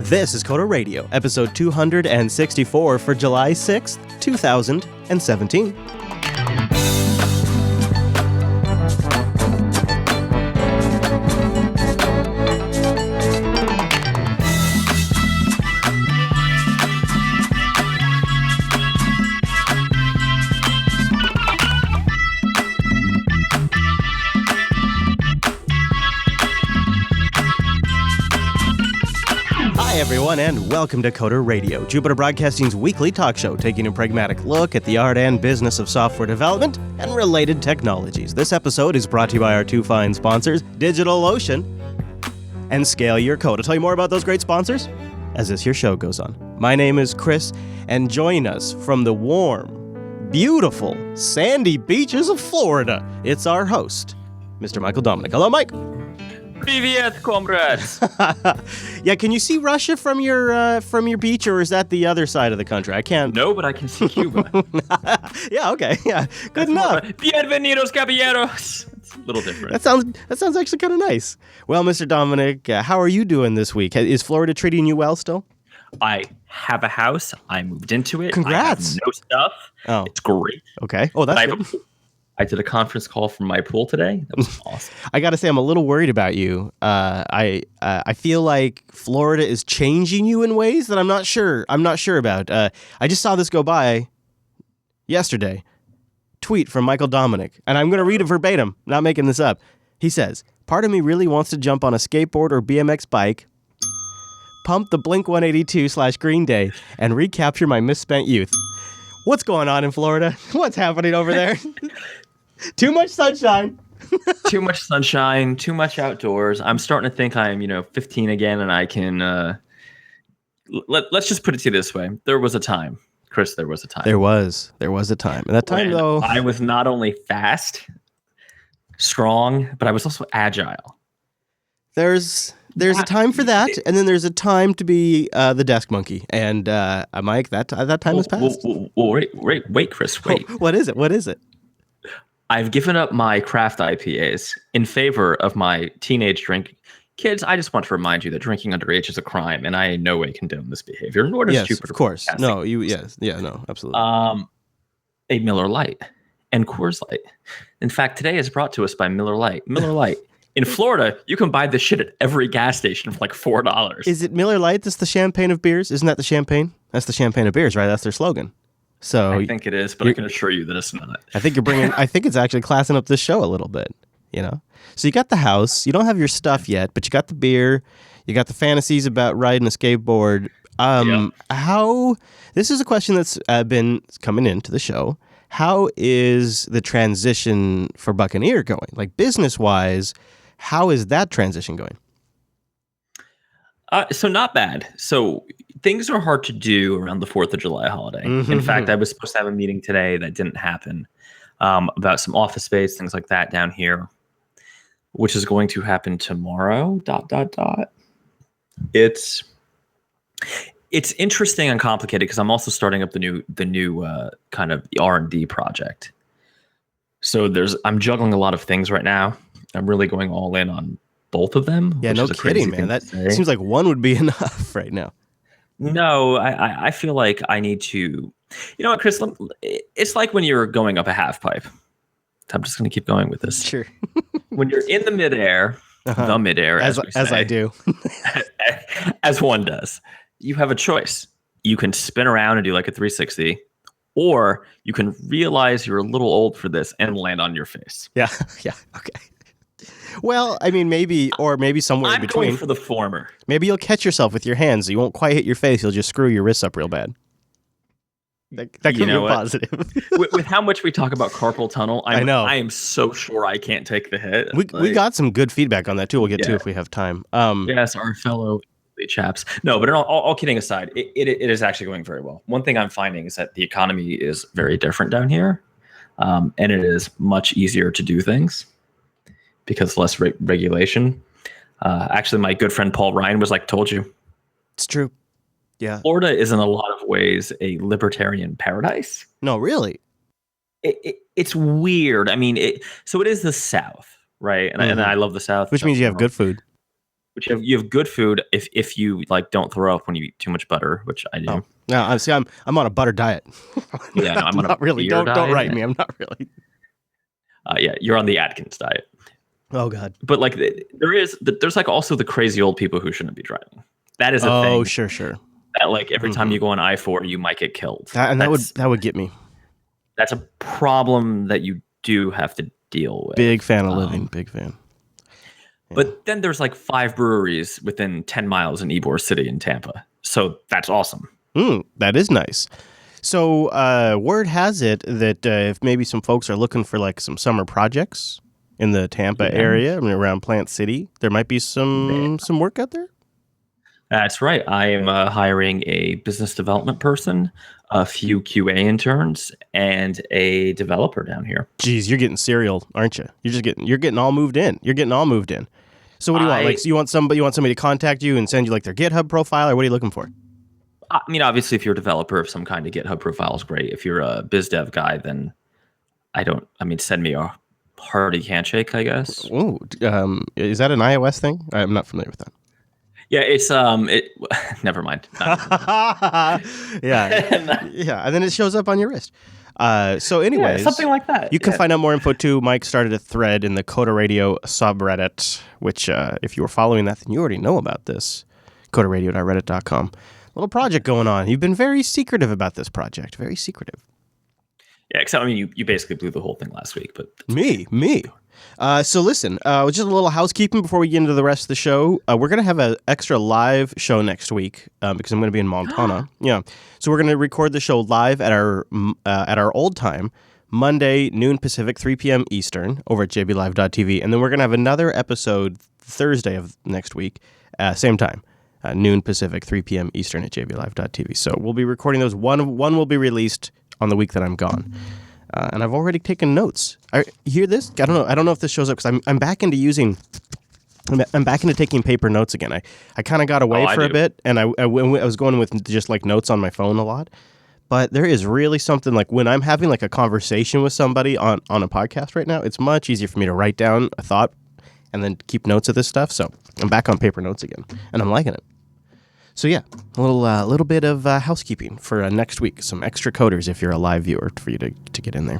This is Coda Radio, episode 264 for July 6th, 2017. Hi everyone, and welcome to Coda Radio, Jupiter Broadcasting's weekly talk show taking a pragmatic look at the art and business of software development and related technologies. This episode is brought to you by our two fine sponsors, DigitalOcean and Scale Your Code. I'll tell you more about those great sponsors as this here show goes on. My name is Chris, and join us from the warm, beautiful, sandy beaches of Florida, it's our host, Mr. Michael Dominic. Hello, Mike. Привет, comrades. Yeah, can you see Russia from your beach, or is that the other side of the country? I can't. No, but I can see Cuba. Yeah, okay, yeah, good enough. Bienvenidos, caballeros. It's a little different. That sounds actually kind of nice. Well, Mr. Dominic, how are you doing this week? Is Florida treating you well still? I have a house. I moved into it. Congrats. I have no stuff. Oh, it's great. Okay. Oh, that's good. I did a conference call from my pool today. That was awesome. I got to say, I'm a little worried about you. I feel like Florida is changing you in ways that I'm not sure about. I just saw this go by yesterday. Tweet from Michael Dominic, and I'm going to read it verbatim. Not making this up. He says, "Part of me really wants to jump on a skateboard or BMX bike, pump the Blink-182/Green Day, and recapture my misspent youth." What's going on in Florida? What's happening over there? Too much sunshine. Too much sunshine, too much outdoors. I'm starting to think I'm, 15 again, and I can, let's just put it to you this way. There was a time, Chris, there was a time. There was a time. And that time, though, I was not only fast, strong, but I was also agile. There's a time for that, and then there's a time to be the desk monkey. And Mike, that time has passed. Wait, Chris, wait. Oh, what is it? I've given up my craft IPAs in favor of my teenage drink. Kids, I just want to remind you that drinking underage is a crime, and I in no way condone this behavior. Nor does Jupiter. Of course. No, absolutely. A Miller Lite and Coors Light. In fact, today is brought to us by Miller Lite. Miller Lite. In Florida, you can buy this shit at every gas station for like $4. Is it Miller Lite that's the champagne of beers? Isn't that the champagne? That's the champagne of beers, right? That's their slogan. So I think it is, but I can assure you that it's not. I think it's actually classing up this show a little bit, So you got the house, you don't have your stuff yet, but you got the beer, you got the fantasies about riding a skateboard. This is a question that's been coming into the show. How is the transition for Buccaneer going? Like business-wise, how is that transition going? So not bad. So things are hard to do around the 4th of July holiday. Mm-hmm. In fact, I was supposed to have a meeting today that didn't happen about some office space, things like that down here, which is going to happen tomorrow, ... It's interesting and complicated because I'm also starting up the new kind of R&D project. So I'm juggling a lot of things right now. I'm really going all in on both of them. Yeah, no kidding, man. That seems like one would be enough right now. No, I feel like I need to. You know what, Chris? It's like when you're going up a half pipe. I'm just going to keep going with this. Sure. When you're in the midair, as I do, as one does, you have a choice. You can spin around and do like a 360, or you can realize you're a little old for this and land on your face. Yeah, okay. Well, I mean, maybe somewhere in between. I'm going for the former. Maybe you'll catch yourself with your hands. You won't quite hit your face. You'll just screw your wrists up real bad. That could be positive. with how much we talk about carpal tunnel, I know. I am so sure I can't take the hit. We got some good feedback on that too. We'll get to if we have time. Yes, our fellow chaps. No, but all kidding aside, it is actually going very well. One thing I'm finding is that the economy is very different down here, and it is much easier to do things because less regulation. Actually, my good friend Paul Ryan was like, "Told you." It's true. Yeah. Florida is in a lot of ways a libertarian paradise. No, really? It's weird. I mean, so it is the South, right? And I love the South. Which means you have good food. Which you have good food if you like don't throw up when you eat too much butter, which I do. Oh. No, I'm on a butter diet. Yeah, no, I'm on a not really. beer Don't write diet. me. I'm not really. Yeah, you're on the Atkins diet. Oh God. But like there's like also the crazy old people who shouldn't be driving. That is a thing. Oh, sure. That like every time you go on I-4, you might get killed. That would get me. That's a problem that you do have to deal with. Big fan of living. Big fan. Yeah. But then there's like 5 breweries within 10 miles in Ybor City in Tampa. So that's awesome. That is nice. So word has it that if maybe some folks are looking for like some summer projects in the Tampa area, I mean, around Plant City, there might be some work out there. That's right. I am hiring a business development person, a few QA interns, and a developer down here. Geez, you're getting serial, aren't you? You're getting all moved in. So what do you want? Like, so you want somebody to contact you and send you like their GitHub profile, or what are you looking for? I mean, obviously, if you're a developer of some kind, of GitHub profile is great. If you're a biz dev guy, then send me a hearty handshake, I guess. Ooh, is that an iOS thing? I'm not familiar with that. Yeah, it's never mind. Yeah, and then it shows up on your wrist. So anyways, something like that. You can find out more info too. Mike started a thread in the Coda Radio subreddit, which if you were following that, then you already know about this. CodaRadio.reddit.com. Little project going on. You've been very secretive about this project. Very secretive. Yeah, except you basically blew the whole thing last week, but me. So listen, just a little housekeeping before we get into the rest of the show. We're going to have an extra live show next week because I'm going to be in Montana. Yeah, so we're going to record the show live at our old time, Monday, noon Pacific, 3 p.m. Eastern, over at jblive.tv. And then we're going to have another episode Thursday of next week, same time, noon Pacific, 3 p.m. Eastern at jblive.tv. So we'll be recording those. One will be released on the week that I'm gone. And I've already taken notes. You hear this? I don't know if this shows up because I'm back into taking paper notes again. I kind of got away for a bit, and I was going with just like notes on my phone a lot. But there is really something like when I'm having like a conversation with somebody on a podcast right now, it's much easier for me to write down a thought and then keep notes of this stuff. So I'm back on paper notes again, and I'm liking it. So yeah, a little bit of housekeeping for next week. Some extra coders if you're a live viewer for you to get in there.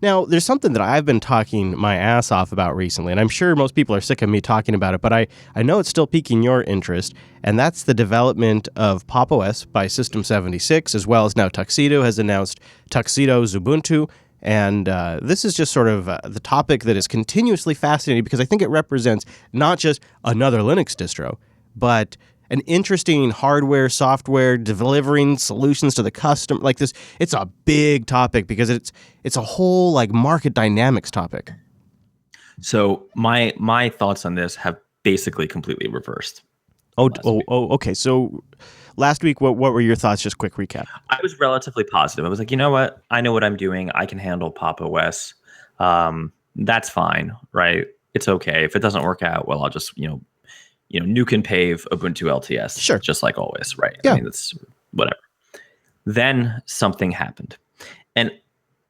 Now, there's something that I've been talking my ass off about recently, and I'm sure most people are sick of me talking about it, but I know it's still piquing your interest, and that's the development of Pop! OS by System76, as well as now Tuxedo has announced Tuxedo's Ubuntu. And this is just sort of the topic that is continuously fascinating because I think it represents not just another Linux distro, but an interesting hardware, software, delivering solutions to the customer. Like this, it's a big topic because it's a whole like market dynamics topic. So my thoughts on this have basically completely reversed. Okay. So last week, what were your thoughts? Just quick recap. I was relatively positive. I was like, you know what? I know what I'm doing. I can handle Pop! OS. That's fine, right? It's okay. If it doesn't work out, well, I'll just nuke and pave Ubuntu LTS. Sure. Just like always, right? Yeah. I mean, that's whatever. Then something happened. And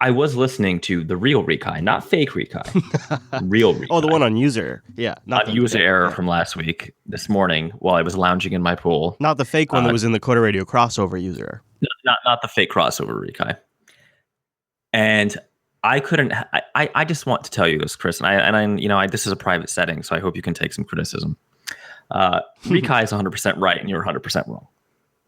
I was listening to the real Rekai, not fake Rekai. Real Rekai. Oh, the one on user. Yeah. Not user error from last week, this morning, while I was lounging in my pool. Not the fake one that was in the Coda Radio crossover user. Not the fake crossover Rekai. And I couldn't. I just want to tell you this, Chris, and this is a private setting, so I hope you can take some criticism. Rekai is 100% right, and you're 100% wrong.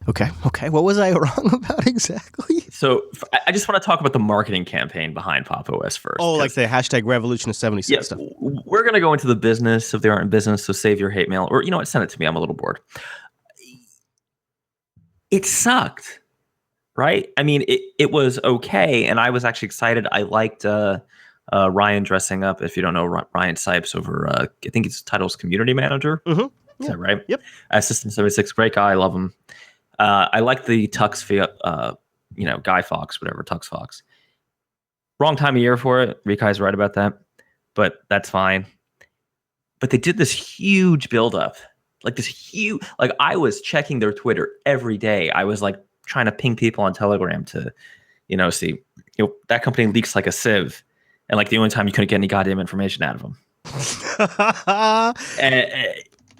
Okay. What was I wrong about exactly? So I just want to talk about the marketing campaign behind Pop! OS first. Oh, like the hashtag revolution of 76 stuff. We're going to go into the business of the art and business, so save your hate mail. Or, you know what, send it to me. I'm a little bored. It sucked, right? I mean, it was okay, and I was actually excited. I liked Ryan dressing up. If you don't know, Ryan Sipes over, I think his title's community manager. Mm-hmm. Is that right? Yep. System76, great guy. I love him. I like the Tux, Guy Fawkes, whatever, Tux Fox. Wrong time of year for it. Rekai's right about that, but that's fine. But they did this huge buildup, like I was checking their Twitter every day. I was like trying to ping people on Telegram to, see, that company leaks like a sieve, and like the only time you couldn't get any goddamn information out of them.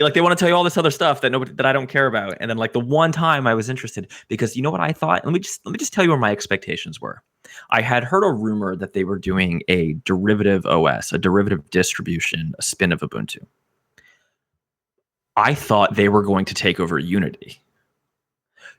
Like they want to tell you all this other stuff that I don't care about, and then like the one time I was interested, because you know what I thought. Let me just tell you where my expectations were. I had heard a rumor that they were doing a derivative OS, a derivative distribution, a spin of Ubuntu. I thought they were going to take over Unity.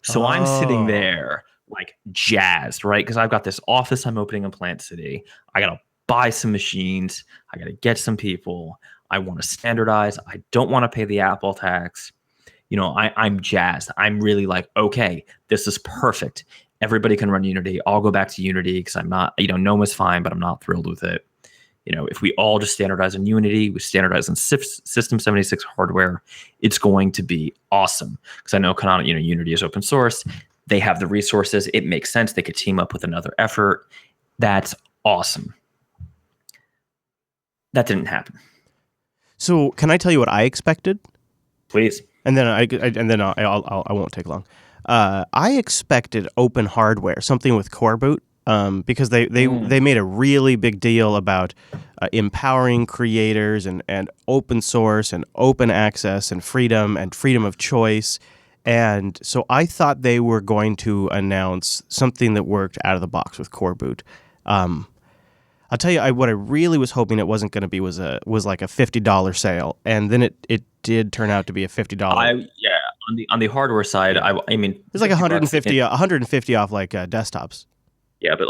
So I'm sitting there like jazzed, right? Because I've got this office I'm opening in Plant City. I got to buy some machines. I got to get some people. I want to standardize. I don't want to pay the Apple tax. I'm jazzed. I'm really like, okay, this is perfect. Everybody can run Unity. I'll go back to Unity because I'm not, GNOME is fine, but I'm not thrilled with it. If we all just standardize on Unity, we standardize on System76 hardware, it's going to be awesome. Because I know Unity is open source. They have the resources. It makes sense. They could team up with another effort. That's awesome. That didn't happen. So can I tell you what I expected? Please. And then I won't take long. I expected open hardware, something with core boot. Because they made a really big deal about empowering creators and open source and open access and freedom of choice. And so I thought they were going to announce something that worked out of the box with core boot. I'll tell you, what I really was hoping it wasn't going to be was like a $50 sale, and then it did turn out to be a $50. On the hardware side, yeah. I mean, it's like 150 off like desktops. Yeah, but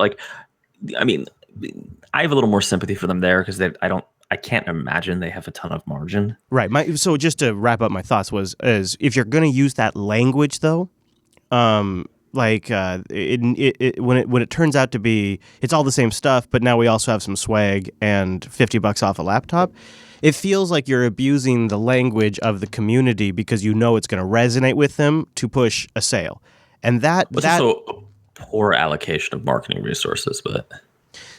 I have a little more sympathy for them there because I can't imagine they have a ton of margin. Right. So just to wrap up my thoughts is if you're going to use that language though, when it turns out to be, it's all the same stuff, but now we also have some swag and $50 off a laptop. It feels like you're abusing the language of the community because it's going to resonate with them to push a sale, and also poor allocation of marketing resources, but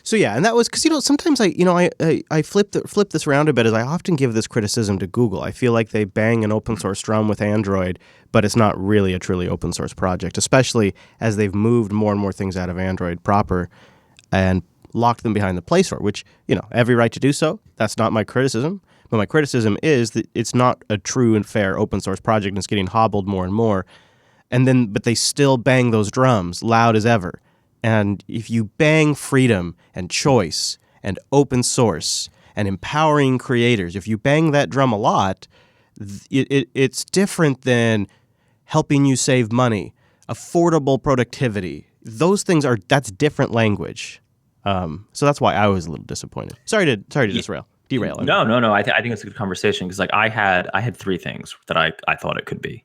so yeah, and that was because sometimes I flip this around a bit, as I often give this criticism to Google. I feel like they bang an open source drum with Android, but it's not really a truly open source project, especially as they've moved more and more things out of Android proper and locked them behind the Play Store, which every right to do so. That's not my criticism, but my criticism is that it's not a true and fair open source project, and it's getting hobbled more and more. But they still bang those drums loud as ever. And if you bang freedom and choice and open source and empowering creators, if you bang that drum a lot, it's different than helping you save money, affordable productivity. Those things that's different language. So that's why I was a little disappointed. Sorry to derail. No. I think it's a good conversation because I had three things that I thought it could be.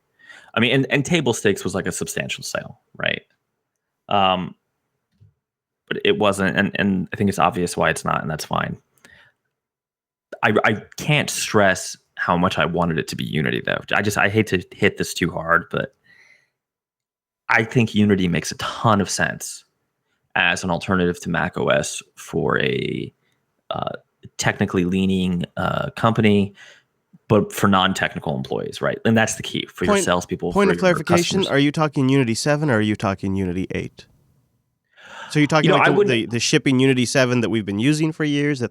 I mean, and table stakes was like a substantial sale, right? But it wasn't, and I think it's obvious why it's not, and that's fine. I can't stress how much I wanted it to be Unity, though. I hate to hit this too hard, but I think Unity makes a ton of sense as an alternative to Mac OS for a technically leaning company, but for non-technical employees, right? And that's the key for your salespeople. Point of clarification, are you talking Unity 7 or are you talking Unity 8? So you're talking the shipping Unity 7 that we've been using for years? So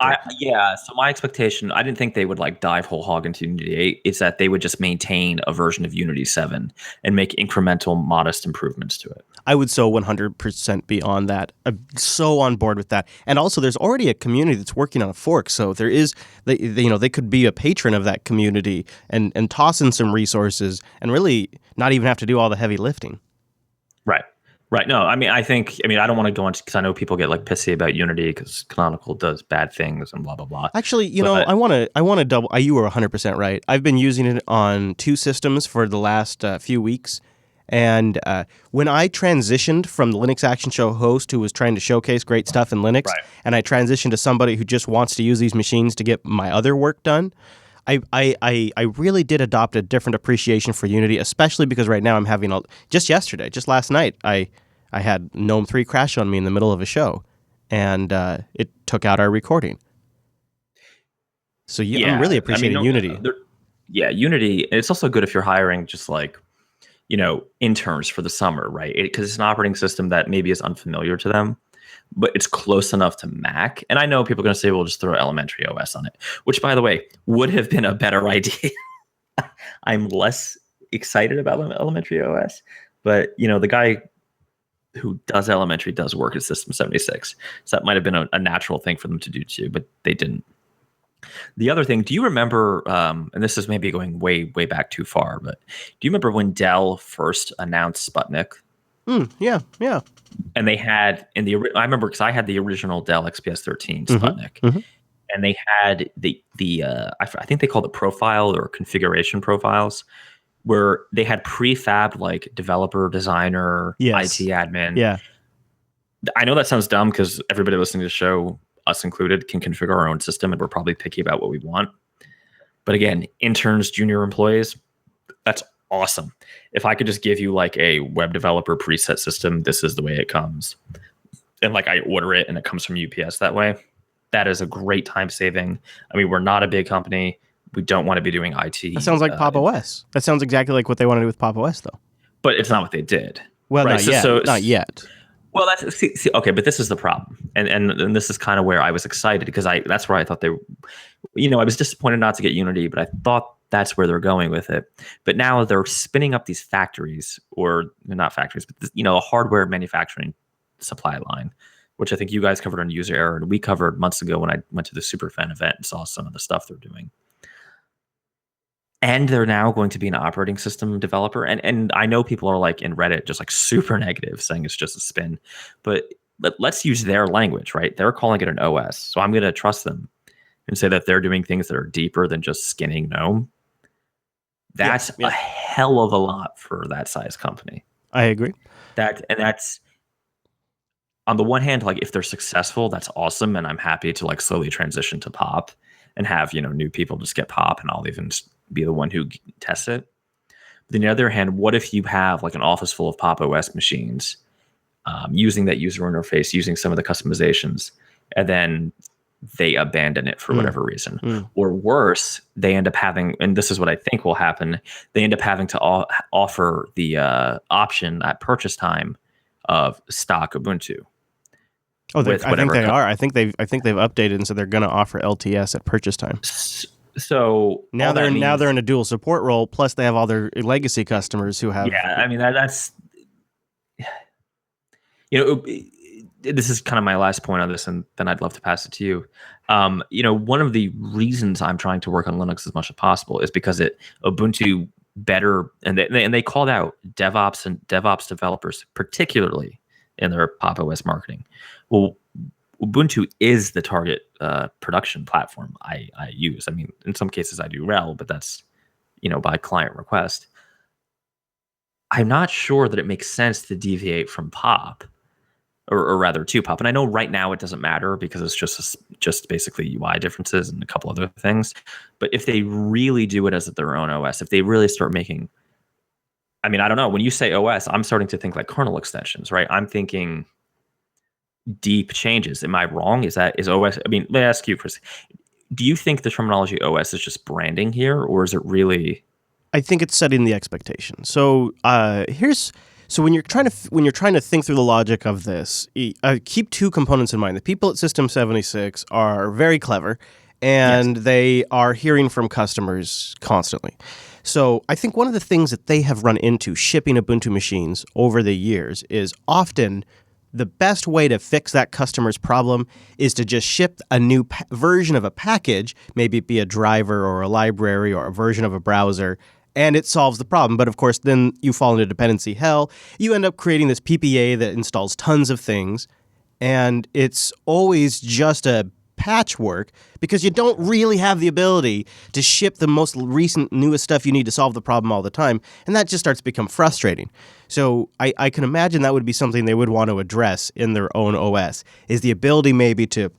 my expectation, I didn't think they would like dive whole hog into Unity 8. It's that they would just maintain a version of Unity 7 and make incremental, modest improvements to it. I would so 100% be on that. I'm so on board with that. And also, there's already a community that's working on a fork. So there is, they could be a patron of that community and toss in some resources and really not even have to do all the heavy lifting. Right. No, I don't want to go into because I know people get like pissy about Unity because Canonical does bad things and blah blah blah. Actually, I want to double. You were 100% right. I've been using it on two systems for the last few weeks, and when I transitioned from the Linux Action Show host who was trying to showcase great stuff in Linux, and I transitioned to somebody who just wants to use these machines to get my other work done, I really did adopt a different appreciation for Unity, especially because right now I'm having just last night, I had GNOME 3 crash on me in the middle of a show, and it took out our recording. So I'm really appreciating Unity. Unity. It's also good if you're hiring just like, interns for the summer, right? Because it's an operating system that maybe is unfamiliar to them, but it's close enough to Mac. And I know people are going to say, well, just throw elementary OS on it, which, by the way, would have been a better idea. I'm less excited about elementary OS, but the guy who does elementary does work at System 76. So that might have been a natural thing for them to do too, but they didn't. The other thing, do you remember, and this is maybe going way, way back too far, but do you remember when Dell first announced Sputnik? Yeah. And they had I remember because I had the original Dell XPS 13 Sputnik, and they had I think they called it profile or configuration profiles, where they had prefab like developer, designer, Yes. IT admin. Yeah. I know that sounds dumb because everybody listening to the show, us included, can configure our own system, and we're probably picky about what we want. But again, interns, junior employees, that's awesome. If I could just give you like a web developer preset system, this is the way it comes. And like I order it and it comes from UPS that way. That is a great time saving. I mean, we're not a big company. We don't want to be doing IT. That sounds like Pop OS. That sounds exactly like what they want to do with Pop OS, though. But it's not what they did. Well, right? Not yet. Well, that's okay, but this is the problem, and this is kind of where I was excited because that's where I thought I was disappointed not to get Unity, but I thought that's where they're going with it. But now they're spinning up these factories, or not factories, but a hardware manufacturing supply line, which I think you guys covered on User Error, and we covered months ago when I went to the Superfan event and saw some of the stuff they're doing. And they're now going to be an operating system developer. And I know people are like in Reddit just like super negative, saying it's just a spin. But let's use their language, right? They're calling it an OS. So I'm going to trust them and say that they're doing things that are deeper than just skinning GNOME. That's a hell of a lot for that size company. I agree. That's on the one hand, like if they're successful, that's awesome. And I'm happy to like slowly transition to Pop and have, new people just get Pop, and I'll even be the one who tests it. But on the other hand, what if you have like an office full of Pop OS machines using that user interface, using some of the customizations, and then they abandon it for whatever reason? Or worse, they end up having, and this is what I think will happen, they end up having to offer the option at purchase time of stock Ubuntu. Oh, I think they are. I think they've updated, and so they're going to offer LTS at purchase time. So now they're in a dual support role. Plus, they have all their legacy customers who have. Yeah, I mean that's. This is kind of my last point on this, and then I'd love to pass it to you. One of the reasons I'm trying to work on Linux as much as possible is because Ubuntu better, and they called out DevOps and DevOps developers, particularly in their Pop OS marketing. Well, Ubuntu is the target production platform I use. I mean, in some cases I do RHEL, but that's by client request. I'm not sure that it makes sense to deviate from Pop, or rather to Pop. And I know right now it doesn't matter because it's just basically UI differences and a couple other things. But if they really do it as their own OS, if they really start making, I mean, I don't know. When you say OS, I'm starting to think like kernel extensions, right? I'm thinking deep changes. Am I wrong? Is OS? I mean, let me ask you, Chris. Do you think the terminology OS is just branding here, or is it really? I think it's setting the expectation. So when you're trying to think through the logic of this, keep two components in mind. The people at System76 are very clever, and they are hearing from customers constantly. So I think one of the things that they have run into shipping Ubuntu machines over the years is often the best way to fix that customer's problem is to just ship a new version of a package, maybe it be a driver or a library or a version of a browser, and it solves the problem. But of course, then you fall into dependency hell. You end up creating this PPA that installs tons of things, and it's always just a patchwork because you don't really have the ability to ship the most recent, newest stuff you need to solve the problem all the time, and that just starts to become frustrating. So I can imagine that would be something they would want to address in their own OS, is the ability maybe to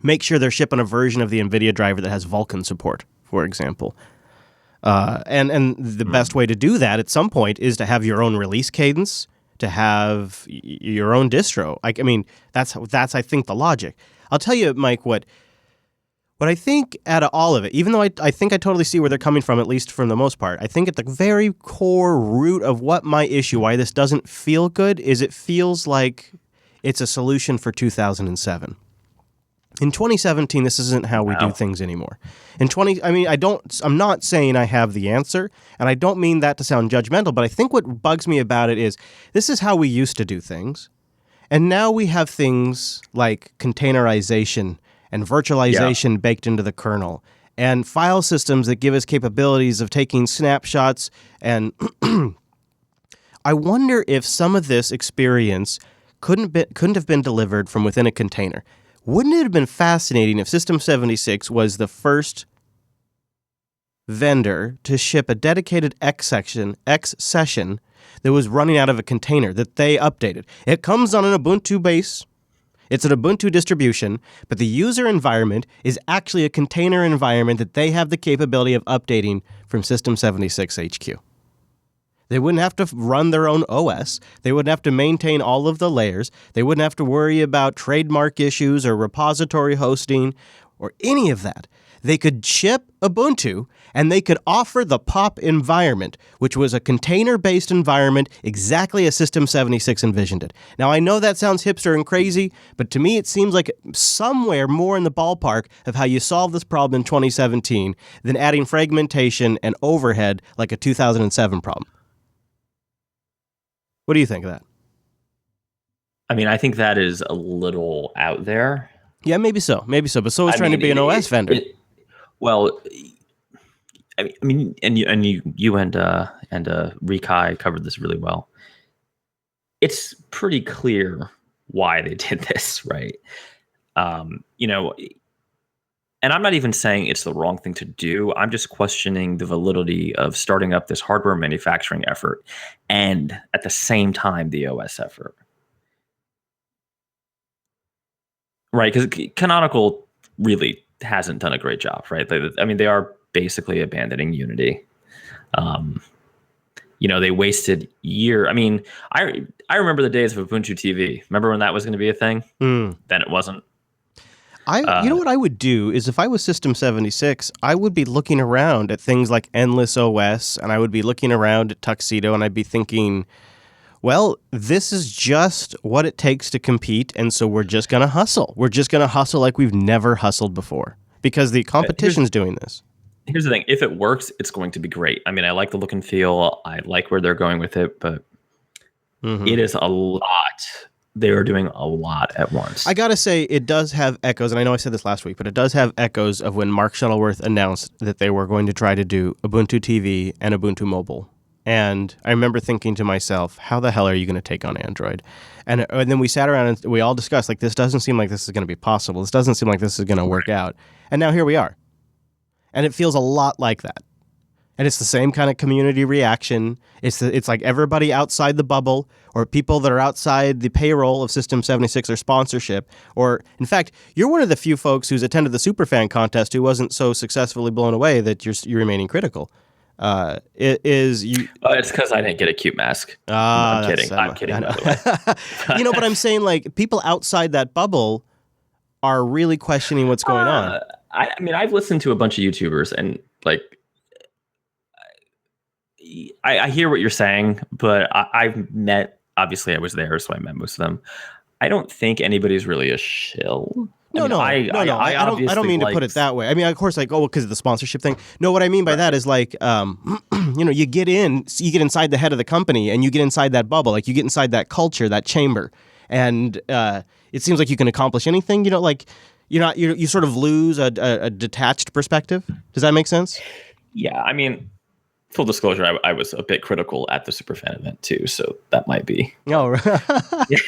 make sure they're shipping a version of the NVIDIA driver that has Vulkan support, for example. And the best way to do that at some point is to have your own release cadence, to have your own distro. I mean, that's I think the logic. I'll tell you, Mike, what I think out of all of it, even though I think I totally see where they're coming from, at least for the most part, I think at the very core root of what my issue, why this doesn't feel good, is it feels like it's a solution for 2007. In 2017, this isn't how we do things anymore. I'm not saying I have the answer, and I don't mean that to sound judgmental, but I think what bugs me about it is this is how we used to do things. And now we have things like containerization and virtualization baked into the kernel, and file systems that give us capabilities of taking snapshots. And I wonder if some of this experience couldn't have been delivered from within a container. Wouldn't it have been fascinating if System76 was the first vendor to ship a dedicated X session that was running out of a container that they updated? It comes on an Ubuntu base. It's an Ubuntu distribution, but the user environment is actually a container environment that they have the capability of updating from System76 HQ. They wouldn't have to run their own OS. They wouldn't have to maintain all of the layers. They wouldn't have to worry about trademark issues or repository hosting or any of that. They could ship Ubuntu, and they could offer the Pop environment, which was a container-based environment exactly as System76 envisioned it. Now, I know that sounds hipster and crazy, but to me it seems like somewhere more in the ballpark of how you solve this problem in 2017 than adding fragmentation and overhead like a 2007 problem. What do you think of that? I mean, I think that is a little out there. Yeah, maybe so. But so is trying to be an OS vendor. Well, I mean, and you and Rikai covered this really well. It's pretty clear why they did this, right? And I'm not even saying it's the wrong thing to do. I'm just questioning the validity of starting up this hardware manufacturing effort and at the same time the OS effort. Right, because Canonical really hasn't done a great job, right? They are basically abandoning Unity. They wasted years. I mean, I remember the days of Ubuntu TV. Remember when that was going to be a thing? Then it wasn't. You know what I would do is if I was System76, I would be looking around at things like Endless OS, and I would be looking around at Tuxedo, and I'd be thinking, well, this is just what it takes to compete, and so we're just going to hustle. We're just going to hustle like we've never hustled before because the competition's doing this. Here's the thing. If it works, it's going to be great. I mean, I like the look and feel. I like where they're going with it, but it is a lot. They are doing a lot at once. I got to say, it does have echoes, and I know I said this last week, but it does have echoes of when Mark Shuttleworth announced that they were going to try to do Ubuntu TV and Ubuntu Mobile. And I remember thinking to myself, how the hell are you going to take on Android? And then we sat around and we all discussed, like, this doesn't seem like this is going to be possible. This doesn't seem like this is going to work out. And now here we are. And it feels a lot like that. And it's the same kind of community reaction. It's like everybody outside the bubble or people that are outside the payroll of System76 or sponsorship. Or, in fact, you're one of the few folks who's attended the Superfan contest who wasn't so successfully blown away that you're remaining critical. It's because I didn't get a cute mask. I'm kidding. I'm kidding. By the way. But I'm saying, like, people outside that bubble are really questioning what's going on. I mean, I've listened to a bunch of YouTubers, and like, I hear what you're saying, but I've met. Obviously, I was there, so I met most of them. I don't think anybody's really a shill. I don't mean to put it that way. I mean, of course, like, because of the sponsorship thing. No, what I mean by that is like, you get inside the head of the company, and you get inside that bubble, like you get inside that culture, that chamber, and it seems like you can accomplish anything. You sort of lose a detached perspective. Does that make sense? Yeah, I mean, full disclosure, I was a bit critical at the Superfan event too, so that might be. Oh,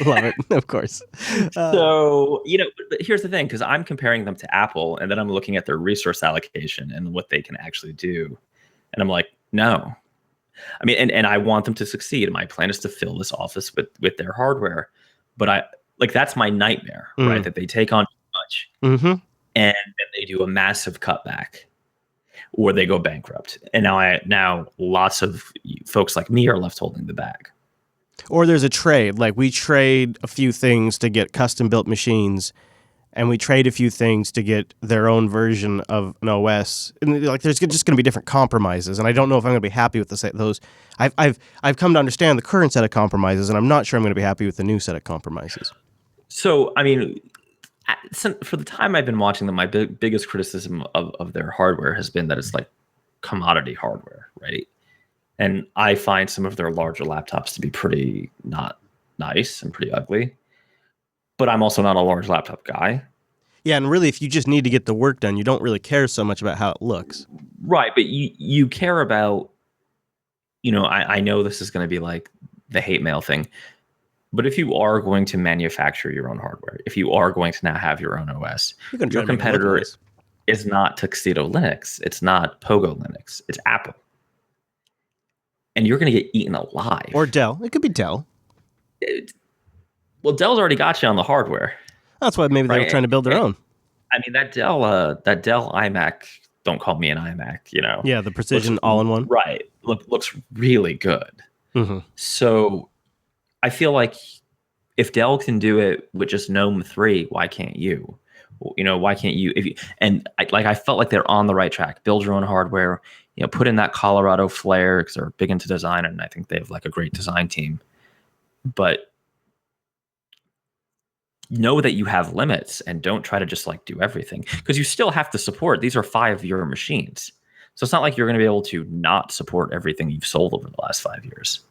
love it, of course. So, but here's the thing, because I'm comparing them to Apple, and then I'm looking at their resource allocation and what they can actually do, and I'm like, no. I mean, and I want them to succeed. My plan is to fill this office with their hardware, but that's my nightmare, right? That they take on too much, and then they do a massive cutback, or they go bankrupt. And now lots of folks like me are left holding the bag. Or there's a trade. Like, we trade a few things to get custom-built machines, and we trade a few things to get their own version of an OS. And like, there's just going to be different compromises, and I don't know if I'm going to be happy with those. I've come to understand the current set of compromises, and I'm not sure I'm going to be happy with the new set of compromises. So, I mean, for the time I've been watching them, my biggest criticism of their hardware has been that it's like commodity hardware, right? And I find some of their larger laptops to be pretty not nice and pretty ugly. But I'm also not a large laptop guy. Yeah, and really, if you just need to get the work done, you don't really care so much about how it looks. Right, but you care about, I know this is going to be like the hate mail thing, but if you are going to manufacture your own hardware, if you are going to now have your own OS, your competitor is not Tuxedo Linux, it's not Pogo Linux, it's Apple. And you're going to get eaten alive. Or Dell. It could be Dell. Well, Dell's already got you on the hardware. That's why maybe they were trying to build their own. I mean, that Dell iMac, don't call me an iMac, Yeah, the precision all-in-one. Right. Looks really good. Mm-hmm. So I feel like if Dell can do it with just GNOME 3, why can't you? Why can't you? I felt like they're on the right track. Build your own hardware. Put in that Colorado flair because they're big into design, and I think they have like a great design team. But know that you have limits and don't try to just like do everything, because you still have to support. These are 5-year machines. So it's not like you're going to be able to not support everything you've sold over the last 5 years.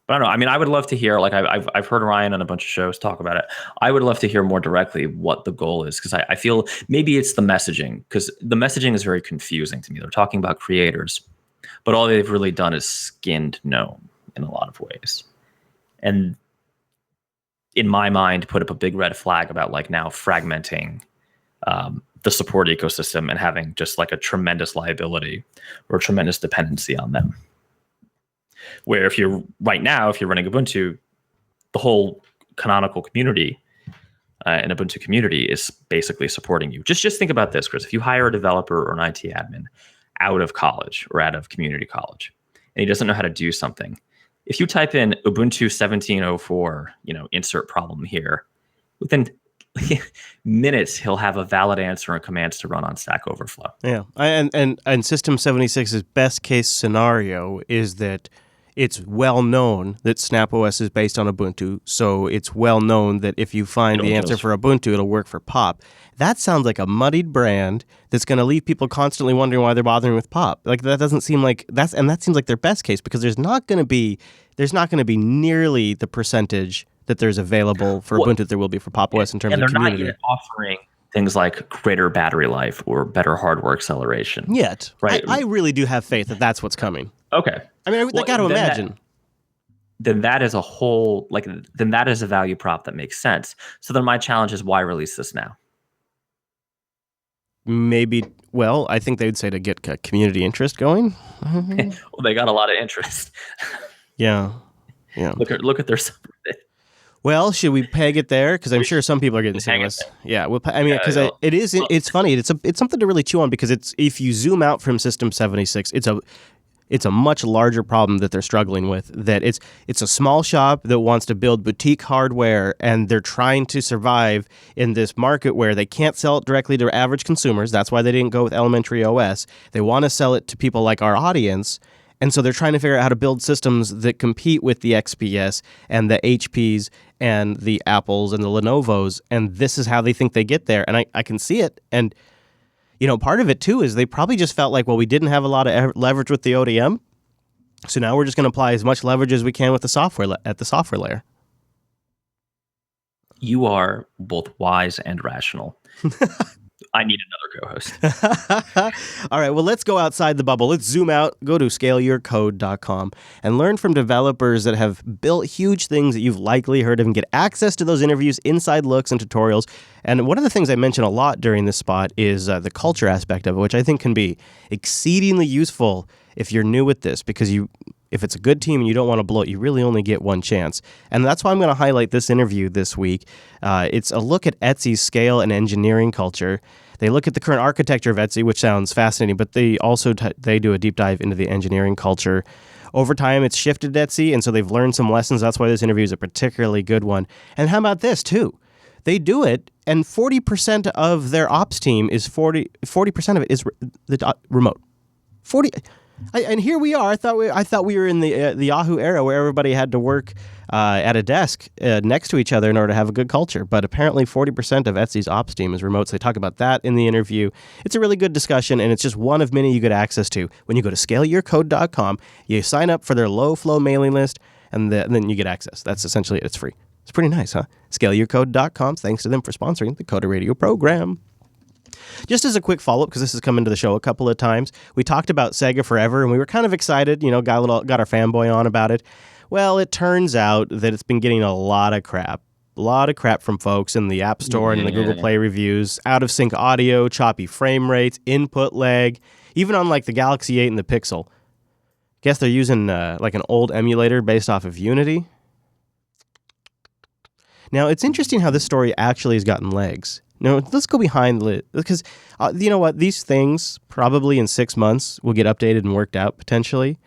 But I don't know. I mean, I would love to hear, like I've heard Ryan on a bunch of shows talk about it. I would love to hear more directly what the goal is, because I feel maybe it's the messaging, because the messaging is very confusing to me. They're talking about creators, but all they've really done is skinned GNOME in a lot of ways. And in my mind, put up a big red flag about like now fragmenting the support ecosystem and having just like a tremendous liability or a tremendous dependency on them. Where if you're running Ubuntu, the whole canonical community and Ubuntu community is basically supporting you. Just think about this, Chris. If you hire a developer or an IT admin out of college or out of community college, and he doesn't know how to do something, if you type in Ubuntu 1704, insert problem here, within minutes he'll have a valid answer and commands to run on Stack Overflow. Yeah, and System76's best case scenario is that it's well known that SnapOS is based on Ubuntu, so it's well known that if you find the answer for Ubuntu, it'll work for Pop. That sounds like a muddied brand that's going to leave people constantly wondering why they're bothering with Pop. Like that doesn't seem like that seems like their best case, because there's not going to be nearly the percentage that there's available for Ubuntu that there will be for Pop OS in terms of community. And they're not yet offering things like greater battery life or better hardware acceleration. Yet. Right? I really do have faith that that's what's coming. Okay. I mean, I got to imagine. Then that is then that is a value prop that makes sense. So then my challenge is, why release this now? Maybe, well, I think they'd say to get community interest going. Well, they got a lot of interest. Yeah. Look at their subreddit. Well, should we peg it there? Because I'm sure some people are getting sick of us. Yeah, because it's funny. It's something to really chew on, because if you zoom out from System76, it's a much larger problem that they're struggling with. That it's a small shop that wants to build boutique hardware, and they're trying to survive in this market where they can't sell it directly to average consumers. That's why they didn't go with elementary OS. They want to sell it to people like our audience. And so they're trying to figure out how to build systems that compete with the XPS and the HPs and the Apples and the Lenovos. And this is how they think they get there. And I can see it. And, part of it, too, is they probably just felt like, well, we didn't have a lot of leverage with the ODM. So now we're just going to apply as much leverage as we can with the software at the software layer. You are both wise and rational. I need another co-host. All right, well, let's go outside the bubble. Let's zoom out, go to scaleyourcode.com, and learn from developers that have built huge things that you've likely heard of, and get access to those interviews, inside looks, and tutorials. And one of the things I mention a lot during this spot is the culture aspect of it, which I think can be exceedingly useful if you're new at this, because if it's a good team and you don't want to blow it, you really only get one chance. And that's why I'm going to highlight this interview this week. It's a look at Etsy's scale and engineering culture. They look at the current architecture of Etsy, which sounds fascinating, but they also they do a deep dive into the engineering culture. Over time, it's shifted Etsy, and so they've learned some lessons. That's why this interview is a particularly good one. And how about this, too? They do it, and 40% of their ops team is 40% of it is remote. And here we are. I thought we were in the Yahoo era where everybody had to work at a desk next to each other in order to have a good culture. But apparently 40% of Etsy's ops team is remote. So they talk about that in the interview. It's a really good discussion, and it's just one of many you get access to. When you go to scaleyourcode.com, you sign up for their low-flow mailing list, and then you get access. That's essentially it. It's free. It's pretty nice, huh? Scaleyourcode.com. Thanks to them for sponsoring the Coder Radio program. Just as a quick follow-up, because this has come into the show a couple of times, we talked about Sega Forever, and we were kind of excited, got our fanboy on about it. Well, it turns out that it's been getting a lot of crap from folks in the App Store and in the Google Play reviews. Out-of-sync audio, choppy frame rates, input lag, even on like the Galaxy 8 and the Pixel. Guess they're using like an old emulator based off of Unity. Now, it's interesting how this story actually has gotten legs. No, let's go behind the because you know what? These things probably in 6 months will get updated and worked out potentially.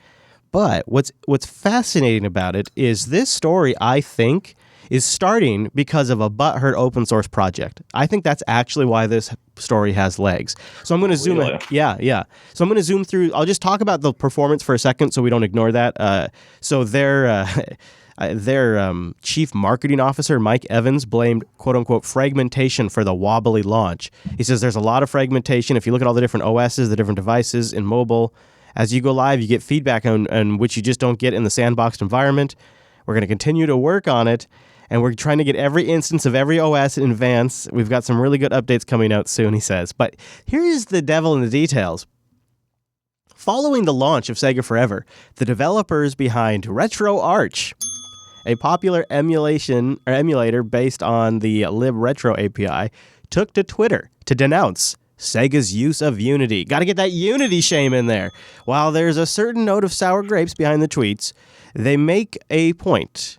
But what's fascinating about it is this story, I think, is starting because of a butthurt open source project. I think that's actually why this story has legs. So I'm going to zoom in. Yeah. So I'm going to zoom through. I'll just talk about the performance for a second so we don't ignore that. So their chief marketing officer, Mike Evans, blamed quote-unquote fragmentation for the wobbly launch. He says there's a lot of fragmentation. If you look at all the different OSs, the different devices in mobile, as you go live, you get feedback on which you just don't get in the sandboxed environment. We're going to continue to work on it, and we're trying to get every instance of every OS in advance. We've got some really good updates coming out soon, he says. But here's the devil in the details. Following the launch of Sega Forever, the developers behind RetroArch, a popular emulator based on the libretro API, took to Twitter to denounce Sega's use of Unity. Got to get that Unity shame in there. While there's a certain note of sour grapes behind the tweets, they make a point.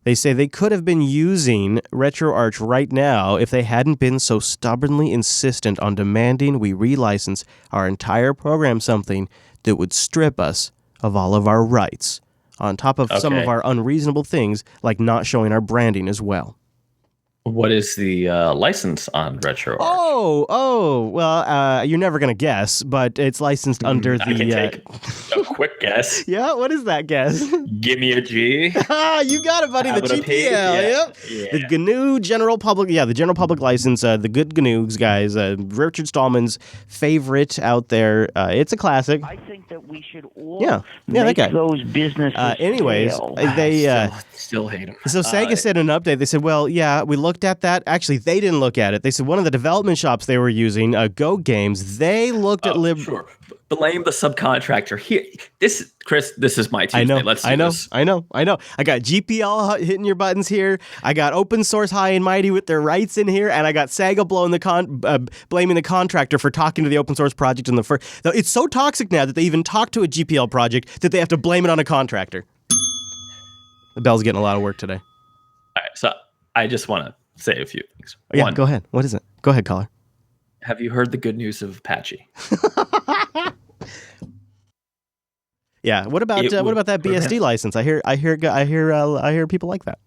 They say they could have been using RetroArch right now if they hadn't been so stubbornly insistent on demanding we relicense our entire program something that would strip us of all of our rights, on top of some of our unreasonable things like not showing our branding as well. What is the license on RetroArch? Well, you're never going to guess, but it's licensed under the... I can take a quick guess. Yeah, what is that guess? Give me a G. You got it, buddy. The GPL. Yep. Yeah. The GNU General Public... Yeah, the General Public License. The good GNUs, guys. Richard Stallman's favorite out there. It's a classic. I think that we should all make those businesses anyways, fail. They... Still hate them. So Sega said in an update, they said, well, yeah, we looked at that. Actually, they didn't look at it. They said one of the development shops they were using, Go Games, they looked at Sure. Blame the subcontractor. Here, Chris, this is my Tuesday. I know. Let's do this. I know. I got GPL hitting your buttons here. I got open source high and mighty with their rights in here, and I got Sega blaming the contractor for talking to the open source project in the first. It's so toxic now that they even talk to a GPL project that they have to blame it on a contractor. The bell's getting a lot of work today. All right, so I just want to say a few things. Yeah, go ahead. What is it? Go ahead, caller. Have you heard the good news of Apache? Yeah. What about that BSD license? I hear people like that.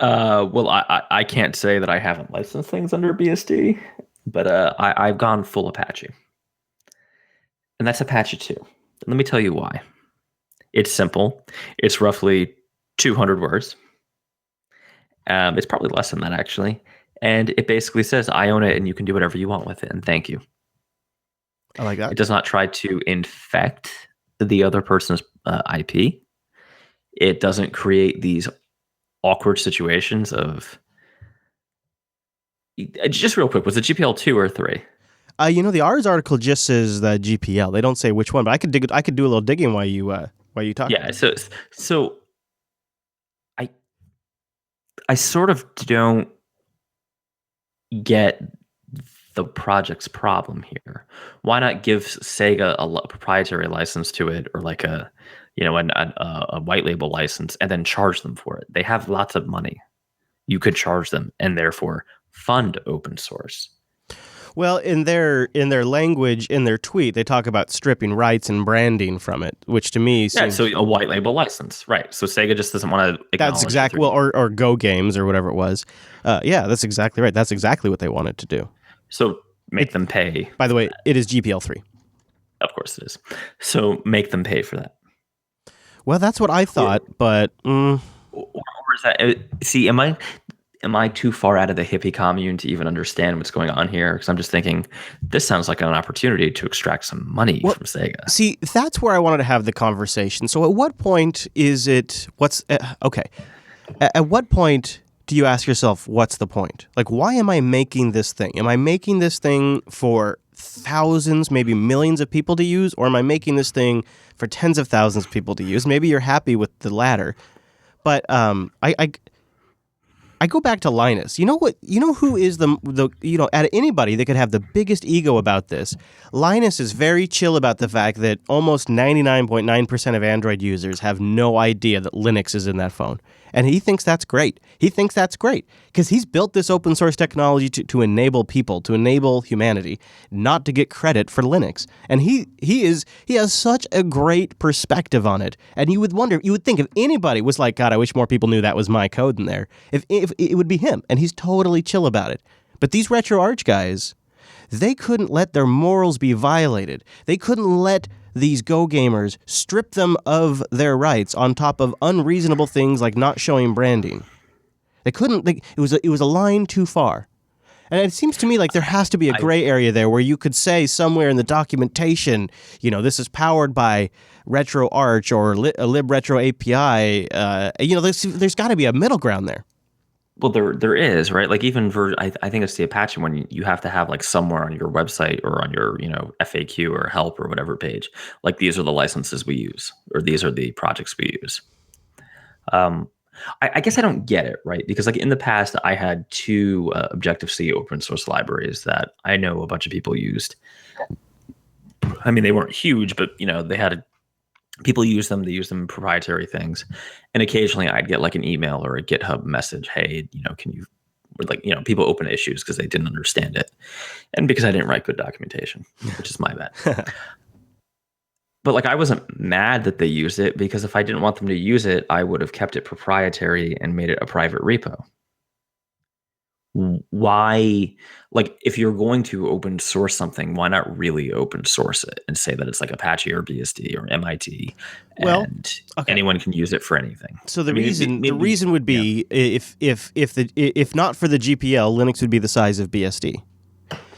Well, I can't say that I haven't licensed things under BSD, but I've gone full Apache, and that's Apache 2. Let me tell you why. It's simple. It's roughly 200 words. It's probably less than that, actually. And it basically says, I own it and you can do whatever you want with it. And thank you. I like that. It does not try to infect the other person's IP. It doesn't create these awkward situations of... Just real quick, was it GPL 2 or 3? The Ars article just says the GPL. They don't say which one, but I could do a little digging while you talk. Yeah, so I sort of don't get the project's problem here. Why not give Sega a proprietary license to it, or like a white label license, and then charge them for it? They have lots of money. You could charge them and therefore fund open source. Well, in their language, in their tweet, they talk about stripping rights and branding from it, which to me seems... so a white label license, right? So Sega just doesn't want to acknowledge... That's exactly... Well, or Go Games or whatever it was. Yeah, that's exactly right. That's exactly what they wanted to do. So make them pay. By the way, it is GPL 3. Of course it is. So make them pay for that. Well, that's what I thought, but or is that? See, am I too far out of the hippie commune to even understand what's going on here? Because I'm just thinking, this sounds like an opportunity to extract some money from Sega. See, that's where I wanted to have the conversation. So, at what point is it? Okay? At what point do you ask yourself, what's the point? Like, why am I making this thing? Am I making this thing for thousands, maybe millions of people to use, or am I making this thing for tens of thousands of people to use? Maybe you're happy with the latter, but I go back to Linus. You know what? You know who is the out of anybody that could have the biggest ego about this? Linus is very chill about the fact that almost 99.9% of Android users have no idea that Linux is in that phone. And he thinks that's great. He thinks that's great because he's built this open source technology to enable people, to enable humanity, not to get credit for Linux. And he has such a great perspective on it. And you would think if anybody was like, God, I wish more people knew that was my code in there, if it would be him. And he's totally chill about it. But these RetroArch guys, they couldn't let their morals be violated. They couldn't let these Go gamers strip them of their rights on top of unreasonable things like not showing branding. They couldn't. It was a line too far. And it seems to me like there has to be a gray area there where you could say somewhere in the documentation, this is powered by RetroArch or a libretro API. There's got to be a middle ground there. Well, there is, right? Like even for, I think it's the Apache one, you have to have like somewhere on your website or on your, FAQ or help or whatever page, like these are the licenses we use, or these are the projects we use. I guess I don't get it, right? Because like in the past, I had two Objective-C open source libraries that I know a bunch of people used. I mean, they weren't huge, but they had people use them. They use them in proprietary things, and occasionally I'd get like an email or a GitHub message, "Hey, can you?" Or like people open issues because they didn't understand it, and because I didn't write good documentation, which is my bad. But like I wasn't mad that they used it because if I didn't want them to use it, I would have kept it proprietary and made it a private repo. Why, like if you're going to open source something, why not really open source it and say that it's like Apache or BSD or MIT and anyone can use it for anything? So the reason would be if not for the GPL, Linux would be the size of BSD.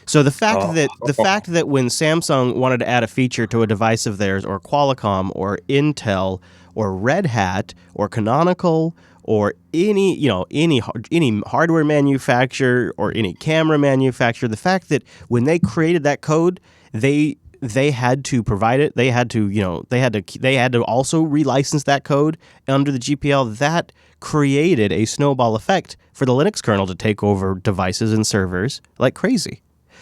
So the fact that when Samsung wanted to add a feature to a device of theirs, or Qualcomm or Intel or Red Hat or Canonical or any hardware manufacturer or any camera manufacturer, the fact that when they created that code, they had to provide it. They had to also relicense that code under the GPL. That created a snowball effect for the Linux kernel to take over devices and servers like crazy.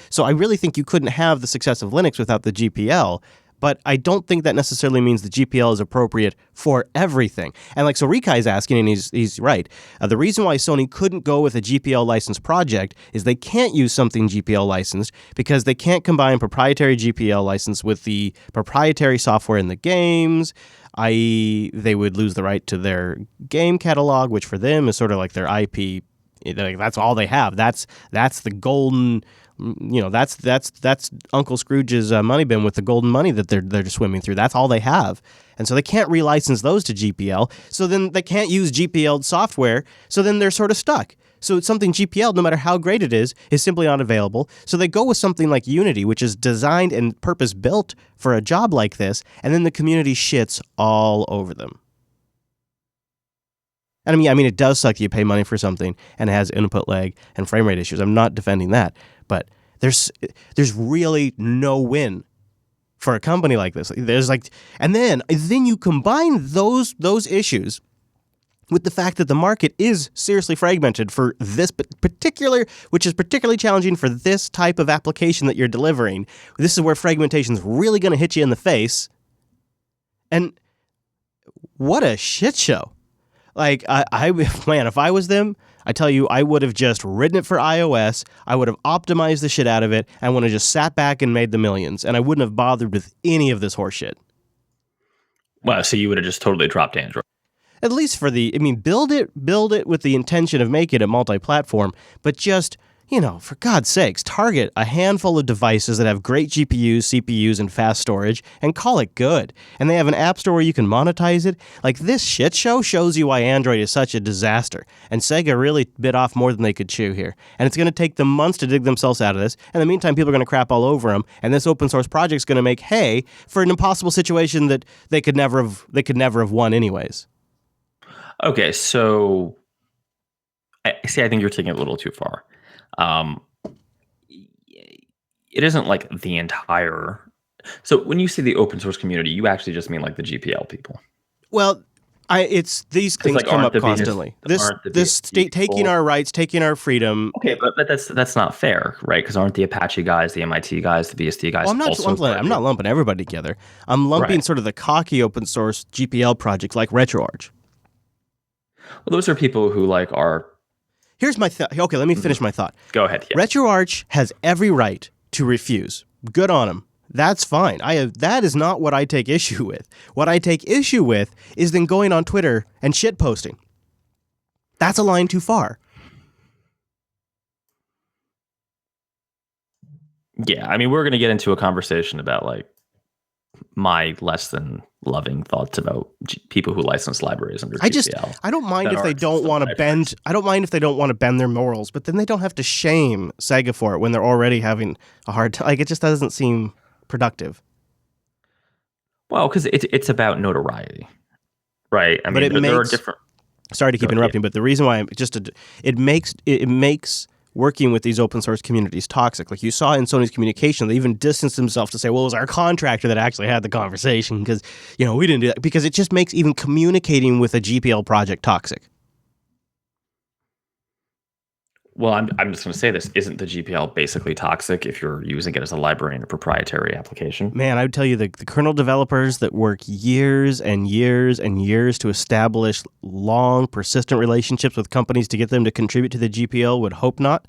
So I really think you couldn't have the success of Linux without the GPL, but I don't think that necessarily means the GPL is appropriate for everything. And so Rikai's asking, and he's right. The reason why Sony couldn't go with a GPL licensed project is they can't use something GPL licensed because they can't combine proprietary GPL license with the proprietary software in the games, i.e. they would lose the right to their game catalog, which for them is sort of like their IP. That's all they have. That's the golden... that's Uncle Scrooge's money bin with the golden money that they're just swimming through. That's all they have. And so they can't relicense those to GPL. So then they can't use GPL software. So then they're sort of stuck. So it's something GPL, no matter how great it is simply not available. So they go with something like Unity, which is designed and purpose-built for a job like this, and then the community shits all over them. And I mean, it does suck that you pay money for something and it has input lag and frame rate issues. I'm not defending that. But there's really no win for a company like this. And then you combine those issues with the fact that the market is seriously fragmented for this which is particularly challenging for this type of application that you're delivering. This is where fragmentation is really going to hit you in the face. And what a shit show. If I was them, I tell you, I would have just written it for iOS. I would have optimized the shit out of it. I would have just sat back and made the millions. And I wouldn't have bothered with any of this horseshit. Well, so you would have just totally dropped Android. At least build it with the intention of making it multi-platform, but just for God's sakes, target a handful of devices that have great GPUs, CPUs, and fast storage and call it good. And they have an app store where you can monetize it. Like, this shit show shows you why Android is such a disaster. And Sega really bit off more than they could chew here. And it's going to take them months to dig themselves out of this. In the meantime, people are going to crap all over them. And this open source project is going to make hay for an impossible situation that they could never have won anyways. Okay, so I think you're taking it a little too far. It isn't like the entire. So when you say the open source community, you actually just mean like the GPL people. Well, it's these things come up constantly. This state taking our rights, taking our freedom. Okay, but that's not fair, right? Because aren't the Apache guys, the MIT guys, the BSD guys? Well, I'm not lumping everybody together. I'm lumping sort of the cocky open source GPL projects like RetroArch. Well, those are people who are. Here's my thought. Okay, let me finish my thought. Go ahead. Yeah. RetroArch has every right to refuse. Good on him. That's fine. That is not what I take issue with. What I take issue with is then going on Twitter and shit posting. That's a line too far. Yeah, I mean, we're going to get into a conversation about my less than loving thoughts about people who license libraries under GPL. I don't mind if they don't want to bend. I don't mind if they don't want to bend their morals, but then they don't have to shame Sega for it when they're already having a hard time. It just doesn't seem productive. Well, because it's about notoriety, right? I mean, there are different. Sorry to keep interrupting, but the reason why it makes working with these open source communities toxic. Like you saw in Sony's communication, they even distanced themselves to say, well, it was our contractor that actually had the conversation because, we didn't do that. Because it just makes even communicating with a GPL project toxic. Well, I'm just going to say this. Isn't the GPL basically toxic if you're using it as a library in a proprietary application? Man, I would tell you the kernel developers that work years and years and years to establish long, persistent relationships with companies to get them to contribute to the GPL would hope not.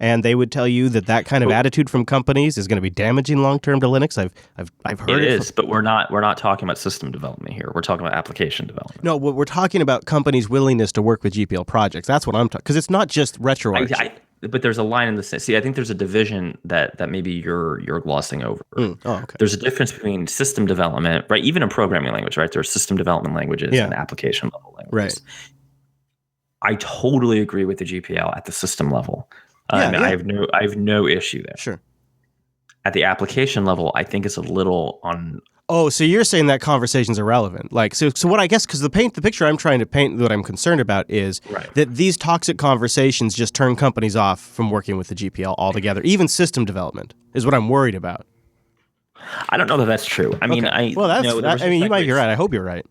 And they would tell you that kind of attitude from companies is going to be damaging long-term to Linux. I've heard it is, but we're not talking about system development here. We're talking about application development. No, we're talking about companies' willingness to work with GPL projects. That's what I'm talking, because it's not just RetroArch. But there's a line in the see. I think there's a division that maybe you're glossing over. Okay. There's a difference between system development, right? Even in programming language, right? There's system development languages and application level languages. Right. I totally agree with the GPL at the system level. I have no issue there. Sure. At the application level, I think it's a little on. Oh, so you're saying that conversation's irrelevant? So what I guess, because the picture I'm trying to paint, what I'm concerned about is that these toxic conversations just turn companies off from working with the GPL altogether. Even system development is what I'm worried about. I don't know that that's true. I mean, you might be right. I hope you're right.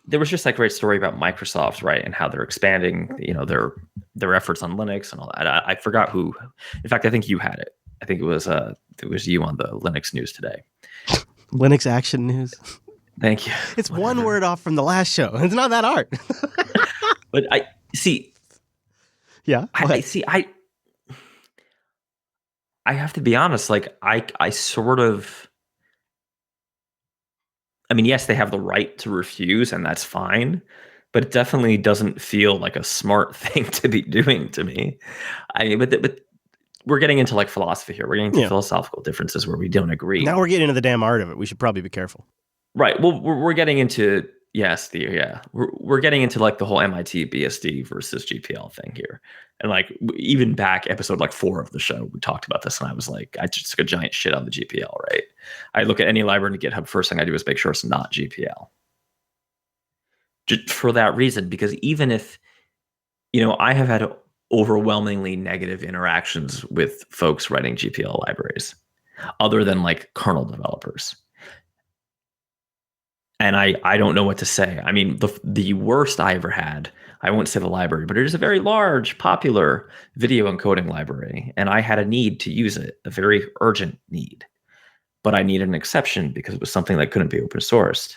There was just that great story about Microsoft, right, and how they're expanding, their efforts on Linux and all that. I forgot who. In fact, I think you had it. I think it was you on the Linux news today. Linux Action News. Thank you. It's one word off from the last show. It's not that hard. But I see. Yeah. I have to be honest. I sort of. I mean, yes, they have the right to refuse, and that's fine. But it definitely doesn't feel like a smart thing to be doing to me. I mean, but we're getting into philosophy here. We're getting into philosophical differences where we don't agree. Now we're getting into the damn art of it. We should probably be careful. Right. Well, we're getting into we're getting into the whole MIT BSD versus GPL thing here. And even back episode 4 of the show, we talked about this, and I was I just took a giant shit on the GPL. Right. I look at any library in GitHub. First thing I do is make sure it's not GPL. Just for that reason, because even if I have had overwhelmingly negative interactions with folks writing GPL libraries, other than kernel developers. And I don't know what to say. I mean, the worst I ever had, I won't say the library, but it is a very large, popular video encoding library. And I had a need to use it, a very urgent need. But I needed an exception because it was something that couldn't be open sourced.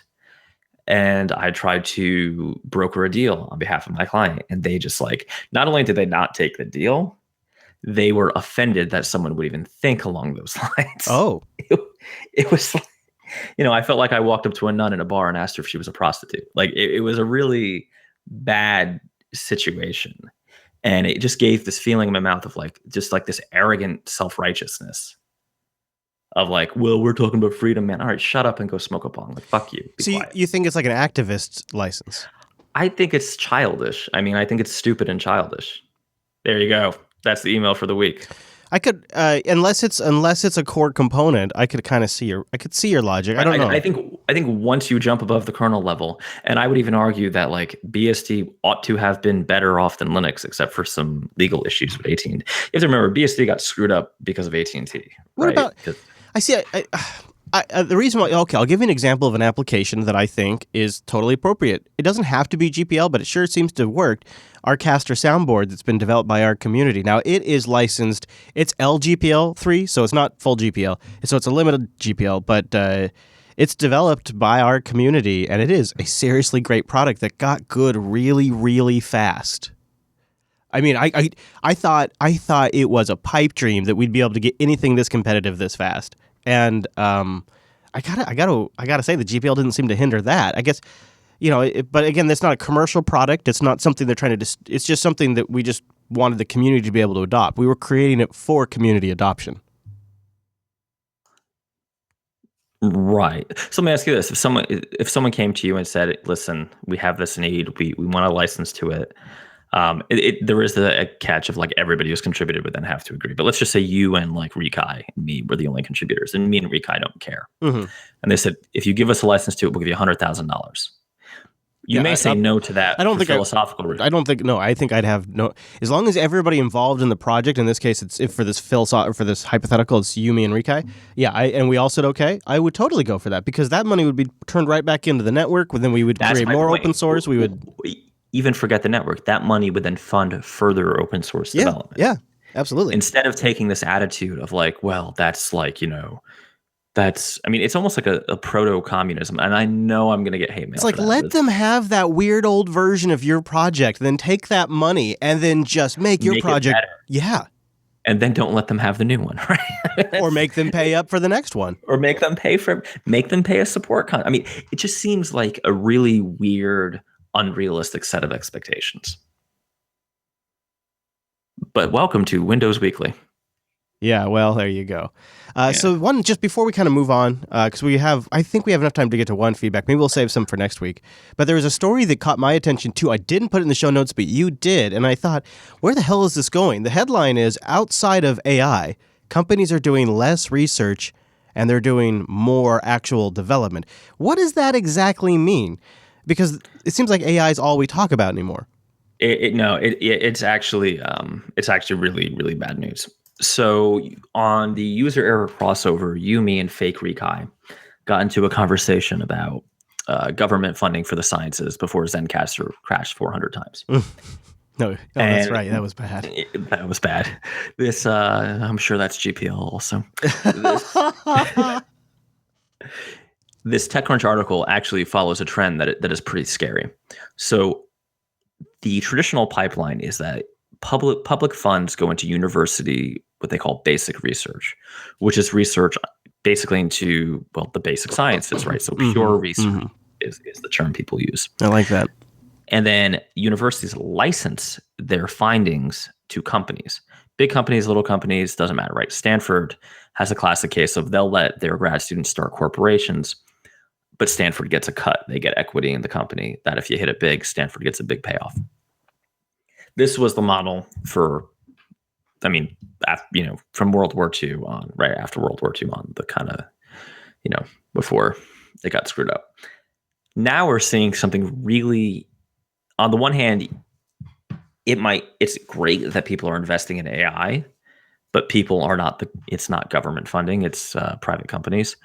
And I tried to broker a deal on behalf of my client. And they just not only did they not take the deal, they were offended that someone would even think along those lines. Oh. It was I felt like I walked up to a nun in a bar and asked her if she was a prostitute. It was a really bad situation. And it just gave this feeling in my mouth of like, just like this arrogant self-righteousness of like, well, we're talking about freedom, man. All right, shut up and go smoke a bong. Like, fuck you. Be So quiet. you think it's like an activist license? I think it's childish. I mean, I think it's stupid and childish. There you go. That's the email for the week. I could, unless it's a core component, I could kind of see your logic. I don't know. I think once you jump above the kernel level, and I would even argue that like BSD ought to have been better off than Linux, except for some legal issues with AT&T. You have to remember, BSD got screwed up because of AT&T. What about? I see. The reason why, okay, I'll give you an example of an application that I think is totally appropriate. It doesn't have to be GPL, but it sure seems to have worked. Our Caster soundboard that's been developed by our community. Now, it is licensed. It's LGPL 3, so it's not full GPL. So it's a limited GPL, but it's developed by our community, and it is a seriously great product that got good really, really fast. I mean, I thought it was a pipe dream that we'd be able to get anything this competitive this fast. And I gotta say the GPL didn't seem to hinder that. I guess, but again, that's not a commercial product. It's not something they're trying to. It's just something that we just wanted the community to be able to adopt. We were creating it for community adoption. Right. So let me ask you this: if someone came to you and said, "Listen, we have this need. We want a license to it." There is a catch of like everybody who's contributed would then have to agree. But let's just say you and like Rikai and me were the only contributors, and me and Rikai don't care. Mm-hmm. And they said, if you give us a license to it, we'll give you $100,000. You may say no to that. I don't think philosophical reason. I don't think no. I think I'd have no. As long as everybody involved in the project, in this case, it's if for this hypothetical, it's you, me, and Rikai. Yeah, and we all said okay. I would totally go for that because that money would be turned right back into the network. Then we would create more open source. We would. Even forget the network. That money would then fund further open source development. Yeah, absolutely. Instead of taking this attitude of like, well, that's like, it's almost like a proto-communism. And I know I'm going to get hate mail. It's like, let them have that weird old version of your project, then take that money and then just make your project. Yeah. And then don't let them have the new one, right? Or make them pay up for the next one. Or make them pay a support I mean, it just seems like a really weird, unrealistic set of expectations. But welcome to Windows Weekly. Yeah, well, there you go. So just before we kind of move on, because I think we have enough time to get to one feedback. Maybe we'll save some for next week. But there was a story that caught my attention too. I didn't put it in the show notes, but you did. And I thought, where the hell is this going? The headline is, outside of AI, companies are doing less research and they're doing more actual development. What does that exactly mean? Because it seems like AI is all we talk about anymore. It's actually really, really bad news. So on the user error crossover, you, me, and fake Rikai got into a conversation about government funding for the sciences before Zencaster crashed 400 times. No, that's right. That was bad. That was bad. This, I'm sure that's GPL also. This TechCrunch article actually follows a trend that is pretty scary. So the traditional pipeline is that public funds go into university, what they call basic research, which is research basically into, the basic sciences, right? So pure research is the term people use. I like that. And then universities license their findings to companies. Big companies, little companies, doesn't matter, right? Stanford has a classic case of they'll let their grad students start corporations, but Stanford gets a cut. They get equity in the company that if you hit it big, Stanford gets a big payoff. This was the model for, from World War II on, right after World War II on, the kind of, before it got screwed up. Now we're seeing something really, on the one hand, it's great that people are investing in AI, but people are not it's not government funding, it's private companies.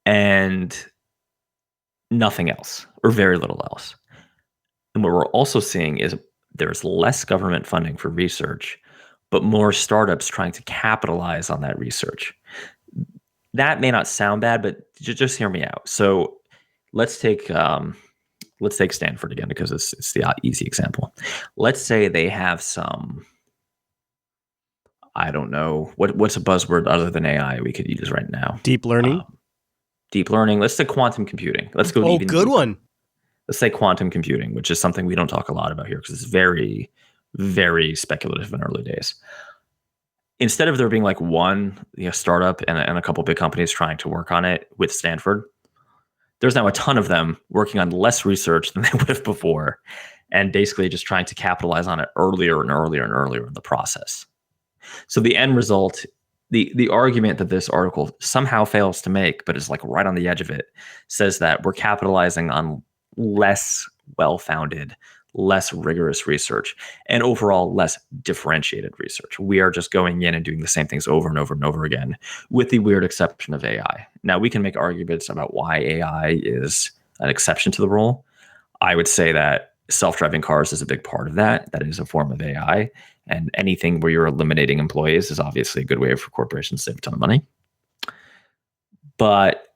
And nothing else, or very little else. And what we're also seeing is there's less government funding for research, but more startups trying to capitalize on that research. That may not sound bad, but just hear me out. So let's take Stanford again, because it's the easy example. Let's say they have some, I don't know, what's a buzzword other than AI we could use right now? Deep learning. Deep learning. Let's say quantum computing. Let's go. Good one. Let's say quantum computing, which is something we don't talk a lot about here because it's very, very speculative in early days. Instead of there being like one startup and a couple big companies trying to work on it with Stanford, there's now a ton of them working on less research than they would have before, and basically just trying to capitalize on it earlier and earlier and earlier in the process. So the end result, the argument that this article somehow fails to make, but is like right on the edge of it, says that we're capitalizing on less well-founded, less rigorous research, and overall less differentiated research. We are just going in and doing the same things over and over and over again, with the weird exception of AI. Now, we can make arguments about why AI is an exception to the rule. I would say that self-driving cars is a big part of that. That is a form of AI. And anything where you're eliminating employees is obviously a good way for corporations to save a ton of money. But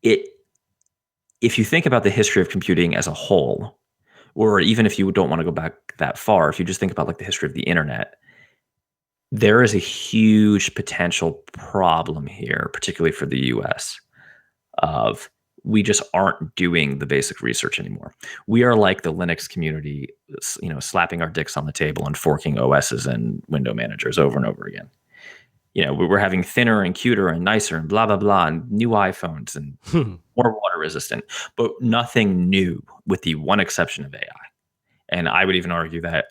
if you think about the history of computing as a whole, or even if you don't want to go back that far, if you just think about like the history of the internet, there is a huge potential problem here, particularly for the US, of we just aren't doing the basic research anymore. We are like the Linux community, slapping our dicks on the table and forking OSs and window managers over and over again. We're having thinner and cuter and nicer and blah, blah, blah, and new iPhones and more water resistant, but nothing new with the one exception of AI. And I would even argue that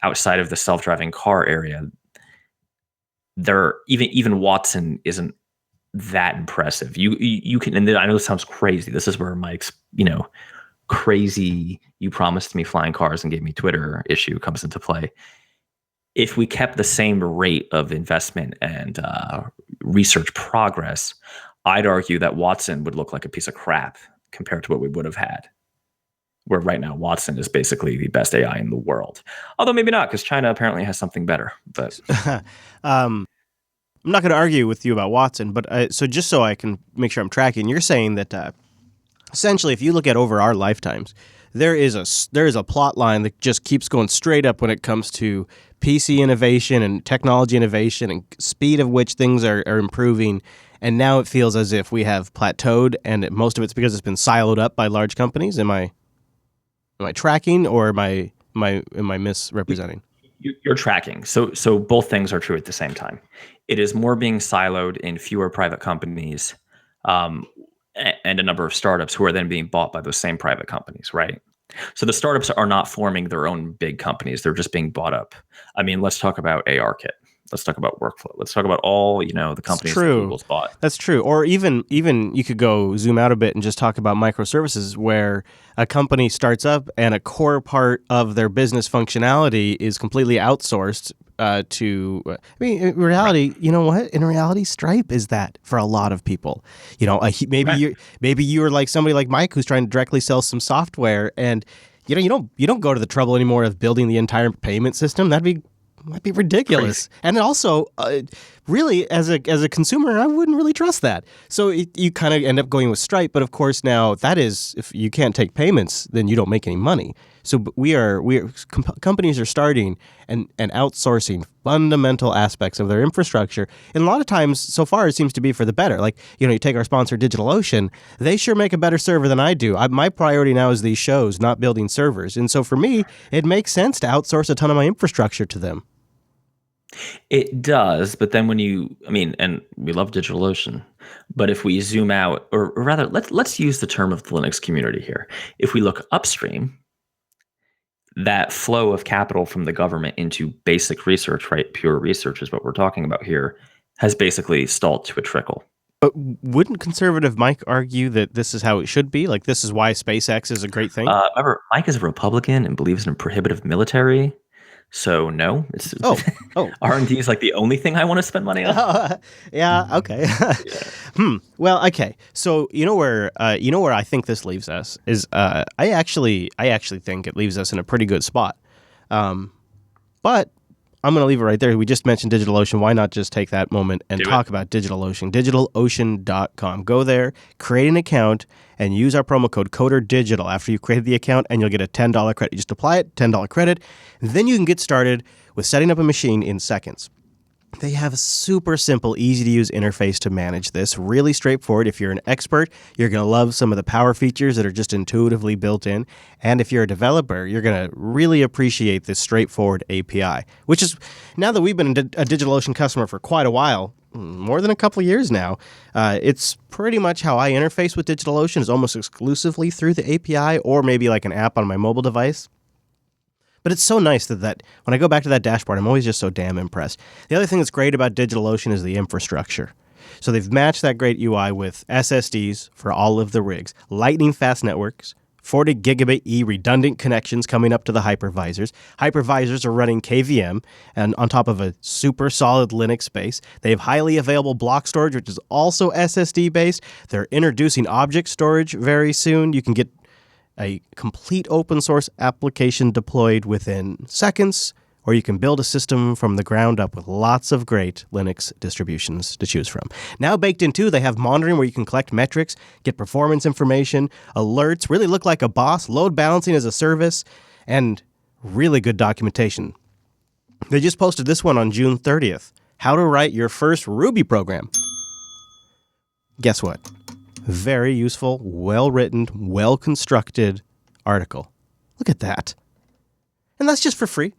outside of the self-driving car area, even Watson isn't that impressive. You can, and I know this sounds crazy. This is where Mike's, crazy, you promised me flying cars and gave me Twitter issue comes into play. If we kept the same rate of investment and research progress, I'd argue that Watson would look like a piece of crap compared to what we would have had. Where right now Watson is basically the best AI in the world. Although maybe not, because China apparently has something better. But I'm not going to argue with you about Watson, but so just so I can make sure I'm tracking, you're saying that essentially, if you look at over our lifetimes, there is a plot line that just keeps going straight up when it comes to PC innovation and technology innovation and speed of which things are improving. And now it feels as if we have plateaued, and most of it's because it's been siloed up by large companies. Am I tracking, or am I misrepresenting? You're tracking. So both things are true at the same time. It is more being siloed in fewer private companies, and a number of startups who are then being bought by those same private companies, right? So the startups are not forming their own big companies. They're just being bought up. I mean, let's talk about ARKit. Let's talk about Workflow. Let's talk about all, the companies that Google's bought. That's true. Or even you could go zoom out a bit and just talk about microservices, where a company starts up and a core part of their business functionality is completely outsourced to, in reality, you know what? In reality, Stripe is that for a lot of people. Maybe you're like somebody like Mike who's trying to directly sell some software, and you don't go to the trouble anymore of building the entire payment system. Might be ridiculous. Crazy. And also, really, as a consumer, I wouldn't really trust that. So you kind of end up going with Stripe. But of course, now that is, if you can't take payments, then you don't make any money. So companies are starting and outsourcing fundamental aspects of their infrastructure. And a lot of times, so far, it seems to be for the better. Like, you take our sponsor, DigitalOcean. They sure make a better server than I do. My priority now is these shows, not building servers. And so for me, it makes sense to outsource a ton of my infrastructure to them. It does, but then and we love DigitalOcean, but if we zoom out, or rather, let's use the term of the Linux community here. If we look upstream, that flow of capital from the government into basic research, right, pure research is what we're talking about here, has basically stalled to a trickle. But wouldn't conservative Mike argue that this is how it should be? Like, this is why SpaceX is a great thing? Remember, Mike is a Republican and believes in a prohibitive military. So no, it's R&D is like the only thing I want to spend money on. Yeah. Okay. Well, okay. So you know where I think this leaves us is I actually think it leaves us in a pretty good spot. But I'm going to leave it right there. We just mentioned DigitalOcean. Why not just take that moment and talk about DigitalOcean? DigitalOcean.com. Go there, create an account, and use our promo code CODERDIGITAL after you've created the account, and you'll get a $10 credit. You just apply it, $10 credit, and then you can get started with setting up a machine in seconds. They have a super simple, easy-to-use interface to manage this. Really straightforward. If you're an expert, you're going to love some of the power features that are just intuitively built in. And if you're a developer, you're going to really appreciate this straightforward API, which is, now that we've been a DigitalOcean customer for quite a while, more than a couple of years now, it's pretty much how I interface with DigitalOcean is almost exclusively through the API or maybe like an app on my mobile device. But it's so nice that when I go back to that dashboard, I'm always just so damn impressed. The other thing that's great about DigitalOcean is the infrastructure. So they've matched that great UI with SSDs for all of the rigs, lightning fast networks, 40 gigabit E redundant connections coming up to the hypervisors. Hypervisors are running KVM and on top of a super solid Linux base. They have highly available block storage, which is also SSD based. They're introducing object storage very soon. You can get a complete open source application deployed within seconds, or you can build a system from the ground up with lots of great Linux distributions to choose from. Now baked in too, they have monitoring where you can collect metrics, get performance information, alerts, really look like a boss, load balancing as a service, and really good documentation. They just posted this one on June 30th. How to write your first Ruby program. Guess what? Very useful, well-written, well-constructed article. Look at that. And that's just for free.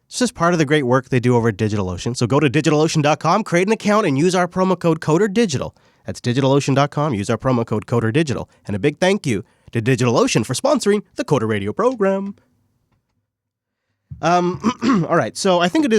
It's just part of the great work they do over at DigitalOcean. So go to DigitalOcean.com, create an account, and use our promo code CODERDIGITAL. That's DigitalOcean.com. Use our promo code CODERDIGITAL. And a big thank you to DigitalOcean for sponsoring the Coder Radio program. All right, so I think it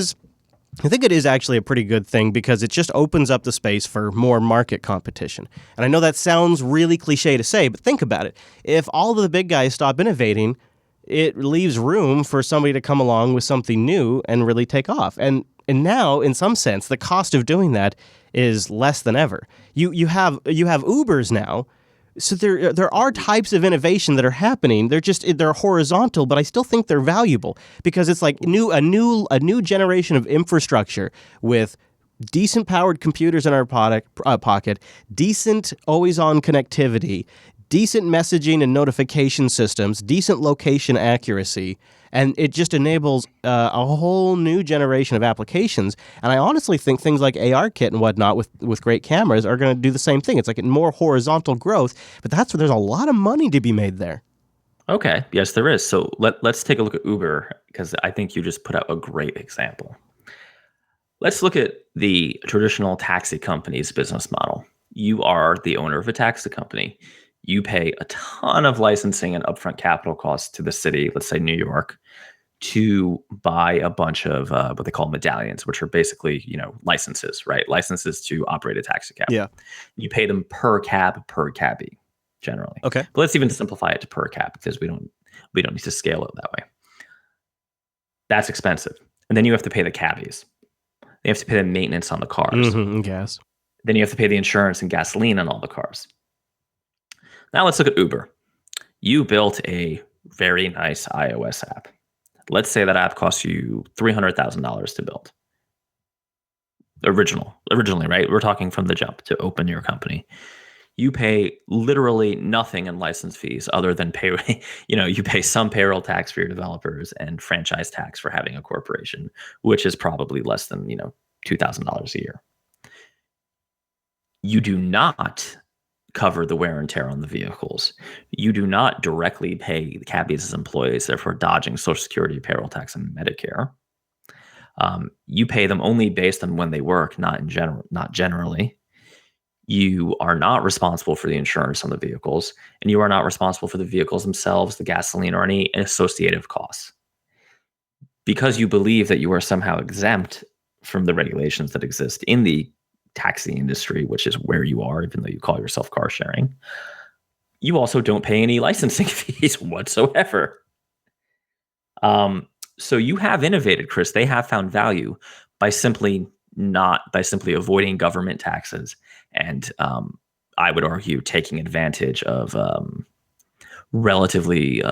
is actually a pretty good thing because it just opens up the space for more market competition. And I know that sounds really cliche to say, but think about it. If all of the big guys stop innovating, it leaves room for somebody to come along with something new and really take off. And now, in some sense, the cost of doing that is less than ever. You have Ubers now. So there are types of innovation that are happening. They're horizontal, but I still think they're valuable because it's like a new generation of infrastructure with decent powered computers in our pocket, decent always on connectivity, decent messaging and notification systems, decent location accuracy, and it just enables a whole new generation of applications. And I honestly think things like ARKit and whatnot with great cameras are going to do the same thing. It's like more horizontal growth, but that's where there's a lot of money to be made there. Okay, yes, there is. So let's take a look at Uber because I think you just put out a great example. Let's look at the traditional taxi company's business model. You are the owner of a taxi company. You pay a ton of licensing and upfront capital costs to the city, let's say New York, to buy a bunch of what they call medallions, which are basically, licenses, right? Licenses to operate a taxi cab. Yeah. You pay them per cabbie, generally. Okay. But let's even simplify it to per cab because we don't need to scale it that way. That's expensive. And then you have to pay the cabbies. You have to pay the maintenance on the cars. Mm-hmm, gas. Then you have to pay the insurance and gasoline on all the cars. Now let's look at Uber. You built a very nice iOS app. Let's say that app costs you $300,000 to build. Originally, right? We're talking from the jump to open your company. You pay literally nothing in license fees other than you pay some payroll tax for your developers and franchise tax for having a corporation, which is probably less than, $2,000 a year. You do not cover the wear and tear on the vehicles. You do not directly pay the cabbies as employees, therefore dodging Social Security, payroll tax, and Medicare. You pay them only based on when they work, not generally. You are not responsible for the insurance on the vehicles, and you are not responsible for the vehicles themselves, the gasoline, or any associative costs. Because you believe that you are somehow exempt from the regulations that exist in the taxi industry, which is where you are, even though you call yourself car sharing, you also don't pay any licensing fees whatsoever. So you have innovated, Chris. They have found value by simply avoiding government taxes and I would argue taking advantage of relatively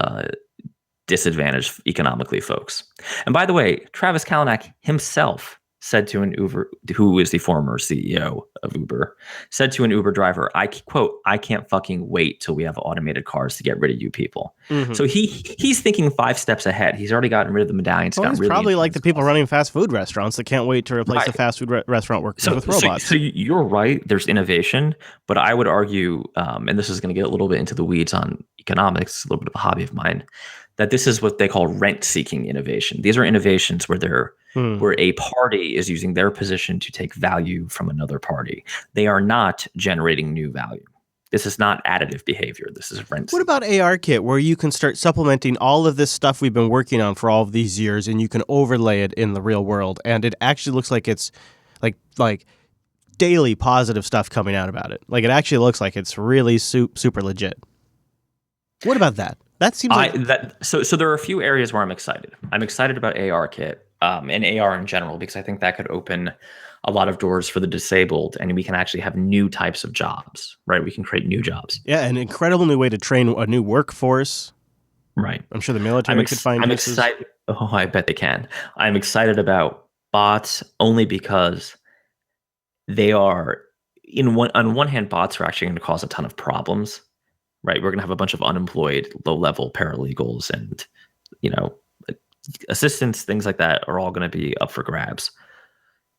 disadvantaged economically folks. And by the way, Travis Kalanick himself said to an Uber, who is the former CEO of Uber, said to an Uber driver, I quote, "I can't fucking wait till we have automated cars to get rid of you people." Mm-hmm. So he's thinking 5 steps ahead. He's already gotten rid of the medallions. Well, it's really probably like the people running fast food restaurants that can't wait to replace the fast food restaurant workers with robots. So you're right. There's innovation, but I would argue, and this is going to get a little bit into the weeds on economics, a little bit of a hobby of mine, that this is what they call rent-seeking innovation. These are innovations where where a party is using their position to take value from another party. They are not generating new value. This is not additive behavior. This is rent. What about ARKit, where you can start supplementing all of this stuff we've been working on for all of these years, and you can overlay it in the real world, and it actually looks like it's like daily positive stuff coming out about it. Like it actually looks like it's really super legit. What about that? That seems like so there are a few areas where I'm excited. I'm excited about ARKit and AR in general, because I think that could open a lot of doors for the disabled, and we can actually have new types of jobs, right? We can create new jobs. Yeah, an incredible new way to train a new workforce. Right. I'm sure the military could find I'm uses. excited. Oh, I bet they can. I'm excited about bots only because they are, on one hand, bots are actually going to cause a ton of problems. Right, we're going to have a bunch of unemployed, low-level paralegals and, assistants, things like that are all going to be up for grabs.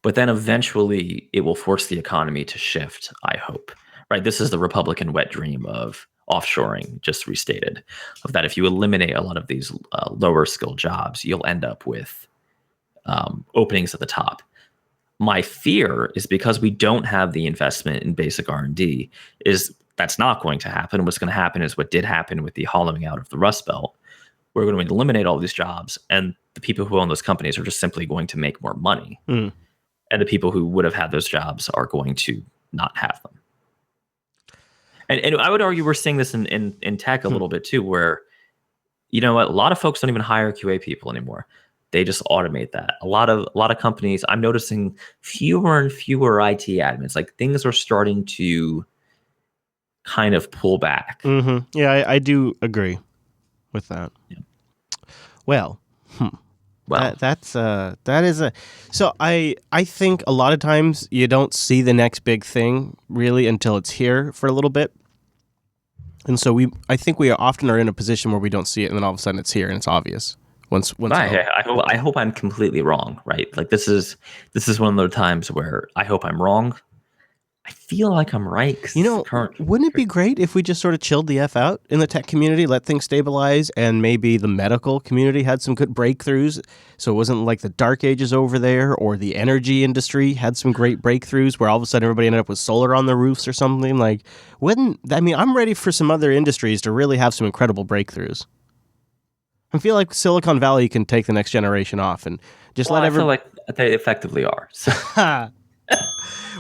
But then eventually it will force the economy to shift, I hope. Right, this is the Republican wet dream of offshoring, just restated, of that if you eliminate a lot of these lower-skilled jobs, you'll end up with openings at the top. My fear is because we don't have the investment in basic R&D that's not going to happen. What's going to happen is what did happen with the hollowing out of the Rust Belt. We're going to eliminate all these jobs, and the people who own those companies are just simply going to make more money. And the people who would have had those jobs are going to not have them. And I would argue we're seeing this in tech a little bit too, where, a lot of folks don't even hire QA people anymore. They just automate that. A lot of companies, I'm noticing fewer and fewer IT admins. Like things are starting to kind of pull back. Mm-hmm. Yeah, I do agree with that. Yeah. Well, that is a. So I think a lot of times you don't see the next big thing really until it's here for a little bit, and so I think we often are in a position where we don't see it, and then all of a sudden it's here and it's obvious. Once I hope I'm completely wrong. Right, like this is one of those times where I hope I'm wrong. I feel like I'm right. Wouldn't it be great if we just sort of chilled the F out in the tech community, let things stabilize, and maybe the medical community had some good breakthroughs, so it wasn't like the dark ages over there, or the energy industry had some great breakthroughs where all of a sudden everybody ended up with solar on their roofs or something? Like, I'm ready for some other industries to really have some incredible breakthroughs. I feel like Silicon Valley can take the next generation off and just let everyone... I feel like they effectively are. So.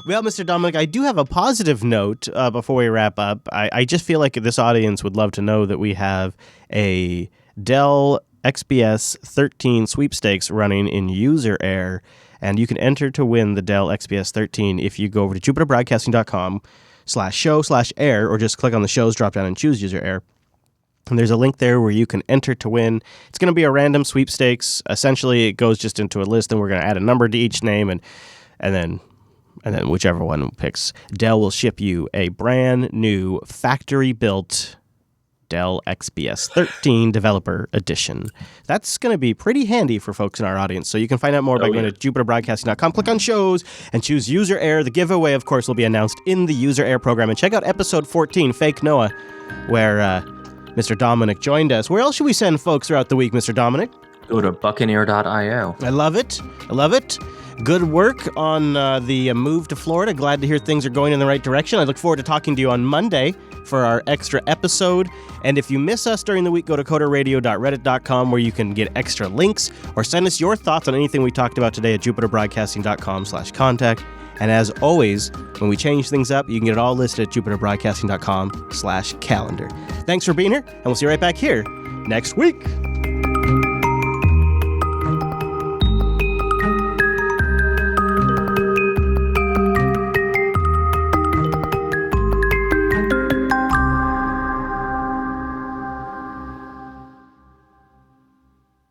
Well, Mr. Dominic, I do have a positive note before we wrap up. I just feel like this audience would love to know that we have a Dell XPS 13 sweepstakes running in user air, and you can enter to win the Dell XPS 13 if you go over to jupiterbroadcasting.com/show/air, or just click on the shows drop down and choose user air. And there's a link there where you can enter to win. It's going to be a random sweepstakes. Essentially, it goes just into a list, and we're going to add a number to each name, and then whichever one picks, Dell will ship you a brand new factory-built Dell XPS 13 Developer Edition. That's going to be pretty handy for folks in our audience. So you can find out more by going to jupiterbroadcasting.com, click on shows, and choose User Air. The giveaway, of course, will be announced in the User Air program. And check out episode 14, Fake Noah, where Mr. Dominic joined us. Where else should we send folks throughout the week, Mr. Dominic? Go to buccaneer.io. I love it. Good work on the move to Florida. Glad to hear things are going in the right direction. I look forward to talking to you on Monday for our extra episode. And if you miss us during the week, go to coderradio.reddit.com, where you can get extra links or send us your thoughts on anything we talked about today at jupiterbroadcasting.com/contact. And as always, when we change things up, you can get it all listed at jupiterbroadcasting.com/calendar. Thanks for being here, and we'll see you right back here next week.